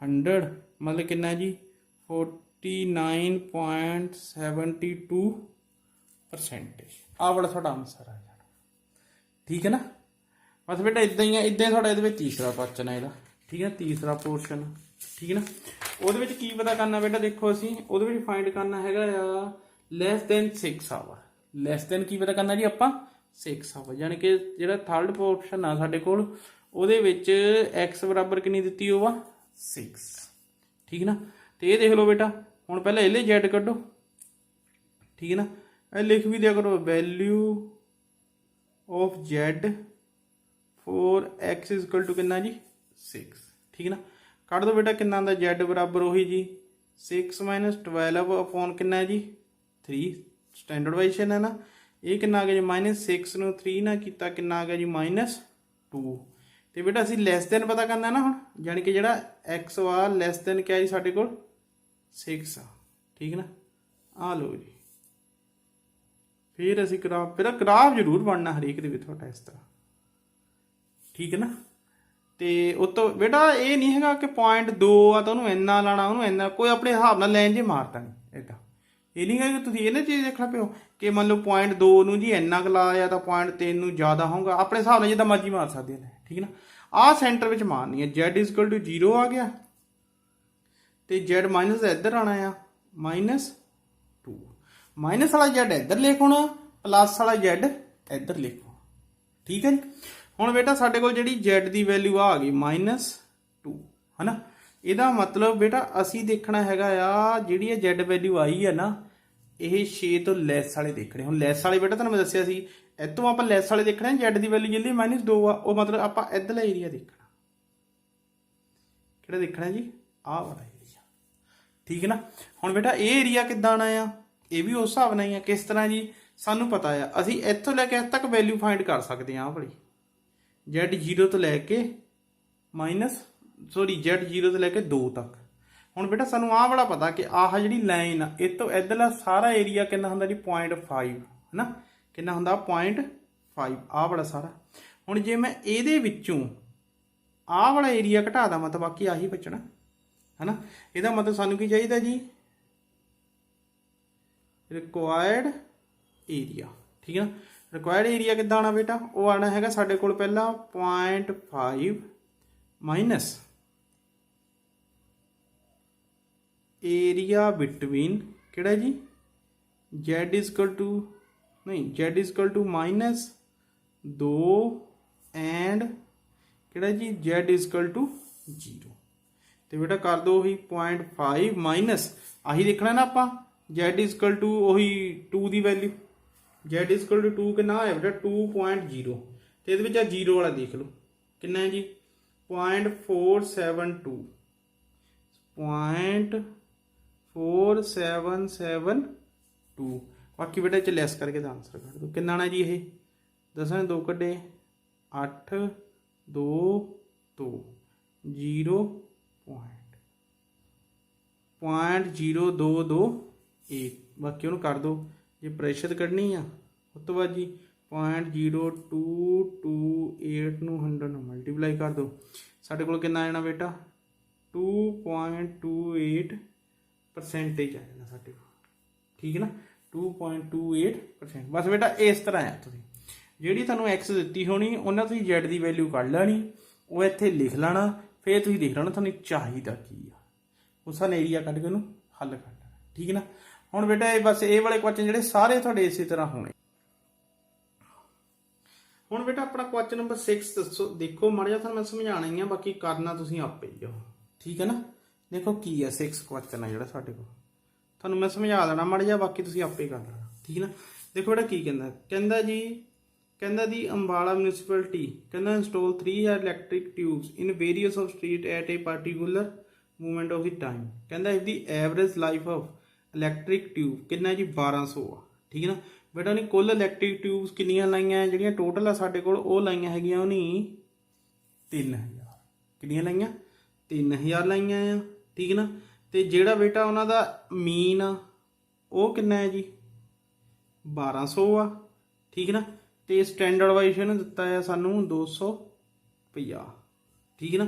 × 100, मतलब कितना जी 49.72%, आ बड़ा साढ़ा आंसर आ जाना, ठीक है ना। बस बेटा इदा ही है, इदा ही थोड़ा ये तीसरा क्वेश्चन है ਇਹਦਾ, ठीक है, तीसरा पोर्शन, ठीक है ना। ਉਹਦੇ की पता करना बेटा, देखो असी ਉਹਦੇ फाइंड करना हैगा less than 6 hour, less than की पता करना जी ਆਪਾਂ 6 आवर, यानी कि ਜਿਹੜਾ थर्ड पोर्शन आ ਸਾਡੇ ਕੋਲ ਉਹਦੇ ਵਿੱਚ x बराबर कितनी ਦਿੱਤੀ ਉਹ ਵਾ 6, ठीक है ना। तो ये देख लो बेटा, ਹੁਣ ਪਹਿਲਾਂ ਇਹਲੇ z ਕੱਢੋ, ठीक है ना, ਇਹ लिख भी दिया करो value of z for x is equal to कितना जी 6, ठीक है ना। ਕੱਢ दो बेटा कितना आंदा z बराबर ਉਹੀ जी 6 माइनस 12 अपॉन कितना है जी 3, स्टैंडर्ड वाइजेशन है ना। ये कितना आ गया जी -6 ਨੂੰ 3 ना किया कितना आ गया जी -2। तो बेटा असी लैस दैन पता करना ना हम, यानी कि ਜਿਹੜਾ x वा लैस दैन क्या जी ਸਾਡੇ ਕੋਲ 6 आ, ठीक है ना। आ लो जी, फिर असी ग्राफ, फिर ग्राफ जरूर बनना हरेक ਦੇ ਵਿੱਚ ਤੁਹਾਡਾ इस तरह, ठीक है ना। तो उतो बेटा ये नहीं है कि पॉइंट 2 आ तो उन्होंने इन्ना लाना, उन्होंने इन्ना, कोई अपने हिसाब नाल लाइन जी मारता नहीं इदा। ये नहीं है कि तुम ये चीज़ देखना पे हो कि मान लो पॉइंट 2 नूं जी इन्ना क लाया तो पॉइंट 3 नूं ज़्यादा होगा, अपने हिसाब नाल जिद्दां मर्जी मार सकते हैं, ठीक है ना। आ सेंटर में मारनी है, Z इज इक्वल टू 0 आ गया तो Z माइनस इधर आना है -2, माइनस वाला Z इधर लिखना, प्लस वाला Z इधर लिखो, ठीक है जी। ਹੁਣ बेटा ਸਾਡੇ ਕੋਲ ਜਿਹੜੀ Z ਦੀ ਵੈਲਿਊ ਆ ਗਈ -2, है ना। ਇਹਦਾ मतलब बेटा ਅਸੀਂ ਦੇਖਣਾ ਹੈਗਾ ਆ ਜਿਹੜੀ ਇਹ Z ਵੈਲਿਊ ਆਈ ਹੈ ਨਾ, ਇਹ 6 ਤੋਂ ਲੈਸ ਵਾਲੇ ਦੇਖਣੇ। ਹੁਣ ਲੈਸ ਵਾਲੇ बेटा ਤੁਹਾਨੂੰ ਮੈਂ ਦੱਸਿਆ ਸੀ, ਇੱਥੋਂ ਆਪਾਂ ਲੈਸ ਵਾਲੇ ਦੇਖਣੇ, Z ਦੀ ਵੈਲਿਊ ਜਿਹੜੀ -2 ਆ, ਉਹ मतलब ਆਪਾਂ ਇੱਧਰਲਾ ਏਰੀਆ ਦੇਖਣਾ। ਕਿਹੜਾ ਦੇਖਣਾ ਜੀ, ਆਹ ਵਾਲਾ ਏਰੀਆ, ਠੀਕ ਹੈ ਨਾ। ਹੁਣ बेटा ਇਹ ਏਰੀਆ ਕਿੱਦਾਂ ਆਣਾ ਆ, ਇਹ ਵੀ ਉਸ ਹਿਸਾਬ ਨਾਲ ਹੀ ਆ। ਕਿਸ ਤਰ੍ਹਾਂ ਜੀ, ਸਾਨੂੰ ਪਤਾ ਆ ਅਸੀਂ ਇੱਥੋਂ ਲੈ ਕੇ ਇੱਥੇ ਤੱਕ ਵੈਲਿਊ ਫਾਈਂਡ ਕਰ ਸਕਦੇ ਹਾਂ। ਆਹ ਵਾਲੀ Z 0 ਤੋਂ ਲੈ ਕੇ Z 0 ਤੋਂ ਲੈ ਕੇ 2 ਤੱਕ। ਹੁਣ बेटा ਸਾਨੂੰ ਆਹ ਵਾਲਾ ਪਤਾ ਕਿ ਆਹ ਜਿਹੜੀ ਲਾਈਨ ਆ, ਇਹ ਤੋਂ ਇੱਧਰਲਾ ਸਾਰਾ ਏਰੀਆ ਕਿੰਨਾ ਹੁੰਦਾ ਜੀ 0.5, ਹੈ ਨਾ। ਕਿੰਨਾ ਹੁੰਦਾ 0.5, ਆਹ ਵਾਲਾ ਸਾਰਾ। ਹੁਣ ਜੇ ਮੈਂ ਇਹਦੇ ਵਿੱਚੋਂ ਆਹ ਵਾਲਾ ਏਰੀਆ ਘਟਾ ਦਾਂ ਤਾਂ ਬਾਕੀ ਆਹੀ ਬਚਣਾ, ਹੈ ਨਾ। ਇਹਦਾ ਮਤਲਬ ਸਾਨੂੰ ਕੀ ਚਾਹੀਦਾ ਜੀ, ਰਿਕੁਆਇਰਡ ਏਰੀਆ, ठीक है ना। रिक्वायर्ड एरिया कितना आना बेटा, वो आना है साढ़े को पहला 0.5 माइनस एरिया बिटवीन किहड़ा जी Z इज इक्वल टू नहीं Z is equal to -2 and किहड़ा जी Z इज इक्वल टू 0। तो बेटा कर दो वही 0.5 माइनस आही देखना ना आप, Z इज इक्वल टू वही 2 की value, Z is equal to 2 कितना है बेटा 2.0, तो ये 0 वाला देख लो कितना है जी 0.472, 0.4772। बाकी बेटा च लैस करके आंसर कर दो, कितना आना जी ये 10 ने 2 कटे 8 2 2 0 0.0228। बाकी उन्होंने कर दो, जे प्रेशर कढ़नी आ उस तो बाद जी 0.0228 नूं 100 नाल मल्टीप्लाई कर दो, साढ़े कोल कितना आ जाना बेटा 2.28% आ जाना साढ़े कोल, ठीक है ना 2.28%। बस बेटा इस तरह है, तुसीं जिहड़ी तुहानूं एक्स दित्ती होनी उन्हां तुसीं Z दी वैल्यू कढ लैनी, वो इत्थे लिख लेना, फिर तुसीं देख लेना तुहानूं चाहीदा की आ, उस एरिया कढ के उहनूं हल कर लेना, ठीक है ना। ਹੁਣ बेटा ये बस ये वाले क्वेश्चन ਜਿਹੜੇ ਸਾਰੇ ਤੁਹਾਡੇ ਇਸੇ ਤਰ੍ਹਾਂ ਹੋਣੇ। ਹੁਣ बेटा अपना क्वेश्चन नंबर 6 ਦੱਸੋ, देखो ਮਾੜਾ ਜਿਹਾ ਤੁਹਾਨੂੰ ਮੈਂ ਸਮਝਾਣਾ ਹੀ ਆ, ਬਾਕੀ ਕਰਨਾ ਤੁਸੀਂ ਆਪੇ ਹੀ ਹੋ, ਠੀਕ ਹੈ ਨਾ। देखो ਕੀ ਹੈ 6 क्वेश्चन ਆ ਜਿਹੜਾ ਸਾਡੇ ਕੋਲ, ਤੁਹਾਨੂੰ ਮੈਂ ਸਮਝਾ ਦੇਣਾ ਮਾੜਾ ਜਿਹਾ, ਬਾਕੀ ਤੁਸੀਂ ਆਪੇ ਕਰ ਲੈਣਾ, ਠੀਕ ਹੈ ਨਾ। देखो बेटा ਕੀ ਕਹਿੰਦਾ, ਕਹਿੰਦਾ ਦੀ ਅੰਬਾਲਾ ਮਿਊਨਿਸਪੈਲਿਟੀ ਕਹਿੰਦਾ install 3000 electric tubes in various of street at a particular movement of the time. ਕਹਿੰਦਾ if the average life of electric tube कितना जी 1200 आ, ठीक है ना। बेटा नहीं कुल इलैक्ट्रिक ट्यूब्स किनियां लाइयां जिहड़ियां टोटल आ साडे कोल, ओ लाइयां हैगियां उहनी 3000, किनियां लाइयां 3000 लाइयां आ, ठीक है ना। ते जिहड़ा बेटा उन्हां दा मीन आ वो कितना है जी 1200 आ, ठीक है ना। ते स्टैंडर्ड वाइजेशन दिता है सानू 250, ठीक है ना।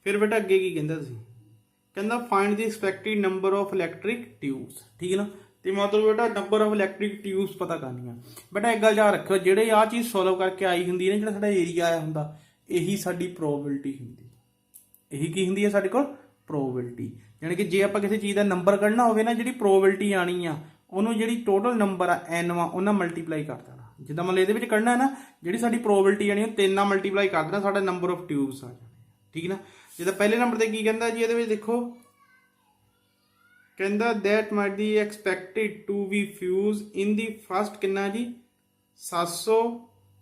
फिर बेटा अगे की कहंदा तुसीं, कहना find the expected number of electric tubes, ठीक है ना। ਤੇ ਮਤਲਬ ਬੇਟਾ ਨੰਬਰ ਆਫ ਇਲੈਕਟ੍ਰਿਕ ਟਿਊਬਸ ਪਤਾ ਕਰਨੀਆਂ। ਬੇਟਾ ਇੱਕ ਗੱਲ ਯਾਦ ਰੱਖਿਓ, ਜਿਹੜੇ ਆਹ ਚੀਜ਼ ਸੋਲਵ ਕਰਕੇ ਆਈ ਹੁੰਦੀ ਹੈ ਨਾ, ਜਿਹੜਾ ਸਾਡਾ ਏਰੀਆ ਆਇਆ ਹੁੰਦਾ, ਇਹੀ ਸਾਡੀ ਪ੍ਰੋਬੇਬਿਲਿਟੀ ਹੁੰਦੀ। ਇਹੀ ਕੀ ਹੁੰਦੀ ਹੈ ਸਾਡੇ ਕੋਲ? ਪ੍ਰੋਬੇਬਿਲਿਟੀ। ਯਾਨੀ ਕਿ ਜੇ ਆਪਾਂ ਕਿਸੇ ਚੀਜ਼ ਦਾ ਨੰਬਰ ਕੱਢਣਾ ਹੋਵੇ ਨਾ, ਜਿਹੜੀ ਪ੍ਰੋਬੇਬਿਲਿਟੀ ਆਣੀ ਆ ਉਹਨੂੰ ਜਿਹੜੀ ਟੋਟਲ ਨੰਬਰ ਆ n ਵਾ ਉਹਨਾਂ ਮਲਟੀਪਲਾਈ ਕਰ ਦੇਣਾ। ਜਿੱਦਾਂ ਮਤਲਬ ਇਹਦੇ ਵਿੱਚ ਕੱਢਣਾ ਹੈ ਨਾ, ਜਿਹੜੀ ਸਾਡੀ ਪ੍ਰੋਬੇਬਿਲਿਟੀ ਆਣੀ ਉਹ 3 ਨਾਲ ਮਲਟੀਪਲਾਈ ਕਰ ਦੇਣਾ, ਸਾਡਾ ਨੰਬਰ ਆਫ ਟਿਊਬਸ ਆ ਜਾਣੇ। ਠੀਕ ਨਾ। ਜਿੱਦਾਂ ਪਹਿਲੇ ਨੰਬਰ ਤੇ ਕੀ ਕਹਿੰਦਾ ਜੀ, ਇਹਦੇ ਵਿੱਚ ਦੇਖੋ ਕਹਿੰਦਾ that might be expected to be fused in the first ਕਿੰਨਾ ਜੀ 700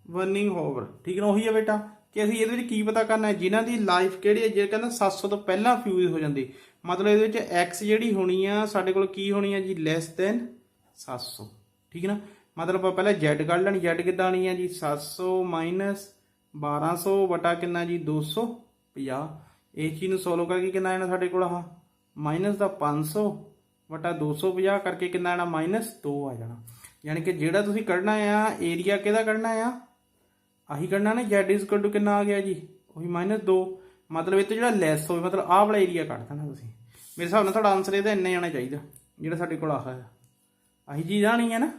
burning hour। ਠੀਕ ਨਾ। ਉਹੀ ਹੈ ਬੇਟਾ ਕਿ ਅਸੀਂ ਇਹਦੇ ਵਿੱਚ ਕੀ ਪਤਾ ਕਰਨਾ ਹੈ, ਜਿਨ੍ਹਾਂ ਦੀ ਲਾਈਫ ਕਿਹੜੀ ਹੈ। ਜੇ ਕਹਿੰਦਾ 700 ਤੋਂ ਪਹਿਲਾਂ ਫਿਊਜ਼ ਹੋ ਜਾਂਦੀ, ਮਤਲਬ ਇਹਦੇ ਵਿੱਚ x ਜਿਹੜੀ ਹੋਣੀ ਆ ਸਾਡੇ ਕੋਲ ਕੀ ਹੋਣੀ ਆ ਜੀ ਲੈਸ ਦੈਨ 700। ਠੀਕ ਨਾ। ਮਤਲਬ ਆਪਾਂ ਪਹਿਲਾਂ z ਕੱਢ ਲੈਣੀ। z ਕਿੱਦਾਂ ਆਣੀ ਆ ਜੀ 700 ਮਾਈਨਸ 1200 ਵਟਾ ਕਿੰਨਾ ਜੀ 250। ਇਸ ਚੀਜ਼ ਨੂੰ ਸੋਲਵ ਕਰਕੇ ਕਿੰਨਾ ਆਣਾ ਸਾਡੇ ਕੋਲ? ਆਹ ਮਾਈਨਸ ਦਾ 500 ਵਟਾ 250 ਕਰਕੇ ਕਿੰਨਾ ਆਣਾ? -2 ਆ ਜਾਣਾ। ਯਾਨੀ ਕਿ ਜਿਹੜਾ ਤੁਸੀਂ ਕੱਢਣਾ ਆ ਏਰੀਆ ਕਿਹਦਾ ਕੱਢਣਾ ਆ? ਆਹੀ ਕੱਢਣਾ ਨਾ। z ਇਜ਼ ਇਕੁਅਲ ਟੂ ਕਿੰਨਾ ਆ ਗਿਆ ਜੀ? ਉਹੀ -2। ਮਤਲਬ ਇਹ ਤੋਂ ਜਿਹੜਾ ਲੈਸ ਹੋਵੇ, ਮਤਲਬ ਆਹ ਵਾਲਾ ਏਰੀਆ ਕੱਢ ਦੇਣਾ ਤੁਸੀਂ। ਮੇਰੇ ਹਿਸਾਬ ਨਾਲ ਤੁਹਾਡਾ ਆਨਸਰ ਇਹਦਾ ਇੰਨੇ ਆਣਾ ਚਾਹੀਦਾ, ਜਿਹੜਾ ਸਾਡੇ ਕੋਲ ਆਹ ਆਹੀ ਚੀਜ਼ ਆਣੀ ਹੈ ਨਾ,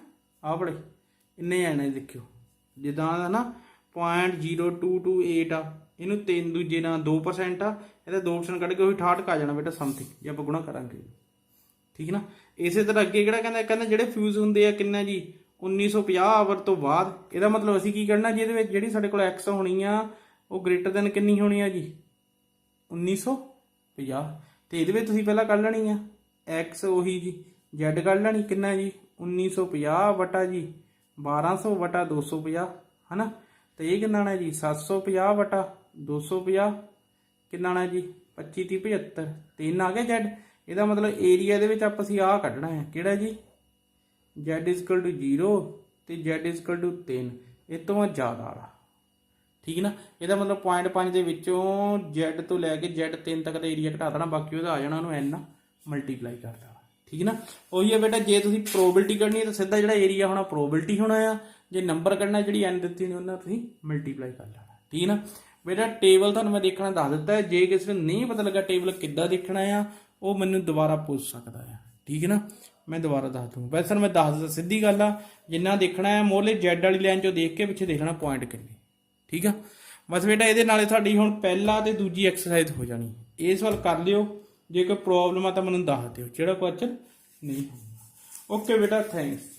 ਆਹ ਵਾਲੇ ਇੰਨੇ ਆਣੇ। ਦੇਖਿਓ ਜਿੱਦਾਂ ਦਾ ਨਾ 0.0228 ਆ, ਇਹਨੂੰ 3 ਦੂਜੇ ਨਾਲ 2% ਆ, ਇਹਦਾ 2% ਕੱਢ ਕੇ ਉਹੀ 68 ਆ ਜਾਣਾ ਬੇਟਾ ਸਮਥਿੰਗ, ਜੇ ਆਪਾਂ ਗੁਣਾ ਕਰਾਂਗੇ। ਠੀਕ ਨਾ। ਇਸੇ ਤਰ੍ਹਾਂ ਅੱਗੇ ਕਿਹੜਾ ਕਹਿੰਦਾ ਜਿਹੜੇ ਫਿਊਜ਼ ਹੁੰਦੇ ਆ ਕਿੰਨਾ ਜੀ 1950 ਆਵਰ ਤੋਂ ਬਾਅਦ। ਇਹਦਾ ਮਤਲਬ ਅਸੀਂ ਕੀ ਕਰਨਾ ਜੀ, ਇਹਦੇ ਵਿੱਚ ਜਿਹੜੀ ਸਾਡੇ ਕੋਲ x ਹੋਣੀ ਆ ਉਹ ਗ੍ਰੇਟਰ ਦੈਨ ਕਿੰਨੀ ਹੋਣੀ ਆ ਜੀ 1950। ਤੇ ਇਹਦੇ ਵਿੱਚ ਤੁਸੀਂ ਪਹਿਲਾਂ ਕੱਢ ਲੈਣੀ ਆ x, ਉਹੀ ਜੀ z ਕੱਢ ਲੈਣੀ ਕਿੰਨਾ ਜੀ 1950 ਵਟਾ ਜੀ 1200 ਵਟਾ 250 ਹੈ ਨਾ। ਤੇ ਇਹ ਕਿੰਨਾ ਆਣਾ ਜੀ 750 ਵਟਾ 250 ਕਿੰਨਾ ਆਣਾ ਜੀ 25 30 75। 3 ਆ ਗਿਆ z। ਇਹਦਾ ਮਤਲਬ ਏਰੀਆ ਦੇ ਵਿੱਚ ਆਪਾਂ ਅਸੀਂ ਆਹ ਕੱਢਣਾ ਹੈ ਕਿਹੜਾ ਜੀ z ਇਜ਼ ਇਕੁਅਲ ਟੂ 0 ਤੇ z ਇਜ਼ ਇਕੁਅਲ ਟੂ 3, ਇਹ ਤੋਂ ਜ਼ਿਆਦਾ ਵਾਲਾ। ਠੀਕ ਨਾ। ਇਹਦਾ ਮਤਲਬ 0.5 ਦੇ ਵਿੱਚੋਂ z ਤੋਂ ਲੈ ਕੇ z3 ਤੱਕ ਦਾ ਏਰੀਆ ਘਟਾ ਦੇਣਾ, ਬਾਕੀ ਉਹਦਾ ਆ ਜਾਣਾ ਉਹਨੂੰ n ਨਾਲ ਮਲਟੀਪਲਾਈ ਕਰ ਦੇਣਾ। ਠੀਕ ਨਾ। ਉਹੀ ਹੈ ਬੇਟਾ, ਜੇ ਤੁਸੀਂ ਪ੍ਰੋਬੇਬਿਲਿਟੀ ਕੱਢਣੀ ਹੈ ਤਾਂ ਸਿੱਧਾ ਜਿਹੜਾ ਏਰੀਆ ਹੋਣਾ ਪ੍ਰੋਬੇਬਿਲਿਟੀ ਹੋਣਾ ਆ, ਜੇ ਨੰਬਰ ਕੱਢਣਾ ਜਿਹੜੀ n ਦਿੱਤੀ ਨੇ ਉਹਨਾਂ ਤੁਸੀਂ ਮਲਟੀਪਲਾਈ ਕਰ ਲੈਣਾ। ਠੀਕ ਨਾ ਬੇਟਾ। ਟੇਬਲ ਤੁਹਾਨੂੰ ਮੈਂ ਦੇਖਣਾ ਦੱਸ ਦਿੱਤਾ ਹੈ, ਜੇ ਕਿਸੇ ਨੂੰ ਨਹੀਂ ਪਤਾ ਲੱਗਾ ਟੇਬਲ ਕਿੱਦਾਂ ਦੇਖਣਾ ਆ ਉਹ ਮੈਨੂੰ ਦੁਬਾਰਾ ਪੁੱਛ ਸਕਦਾ ਆ। ਠੀਕ ਨਾ। ਮੈਂ ਦੁਬਾਰਾ ਦੱਸ ਦੂੰਗਾ। ਵੈਸੇ ਮੈਂ ਦੱਸ ਦਿੱਤਾ, ਸਿੱਧੀ ਗੱਲ ਆ। ਜਿੰਨਾ ਦੇਖਣਾ ਹੈ ਮੋਰਲੇ z ਵਾਲੀ ਲਾਈਨ ਚੋਂ ਦੇਖ ਕੇ ਪਿੱਛੇ ਦੇਖਣਾ ਪੁਆਇੰਟ ਕਿੰਨੇ। ਠੀਕ ਆ। ਬਸ ਬੇਟਾ ਇਹਦੇ ਨਾਲੇ ਤੁਹਾਡੀ ਹੁਣ ਪਹਿਲਾ ਤੇ ਦੂਜੀ ਐਕਸਰਸਾਈਜ਼ ਹੋ ਜਾਣੀ। ਇਹ ਸਵਾਲ ਕਰ ਲਿਓ, ਜੇ ਕੋਈ ਪ੍ਰੋਬਲਮ ਆ ਤਾਂ ਮੈਨੂੰ ਦੱਸ ਦਿਓ, ਜਿਹੜਾ ਕੁਐਸਚਨ ਨਹੀਂ ਹੋਊਗਾ। ਓਕੇ ਬੇਟਾ, ਥੈਂਕਸ।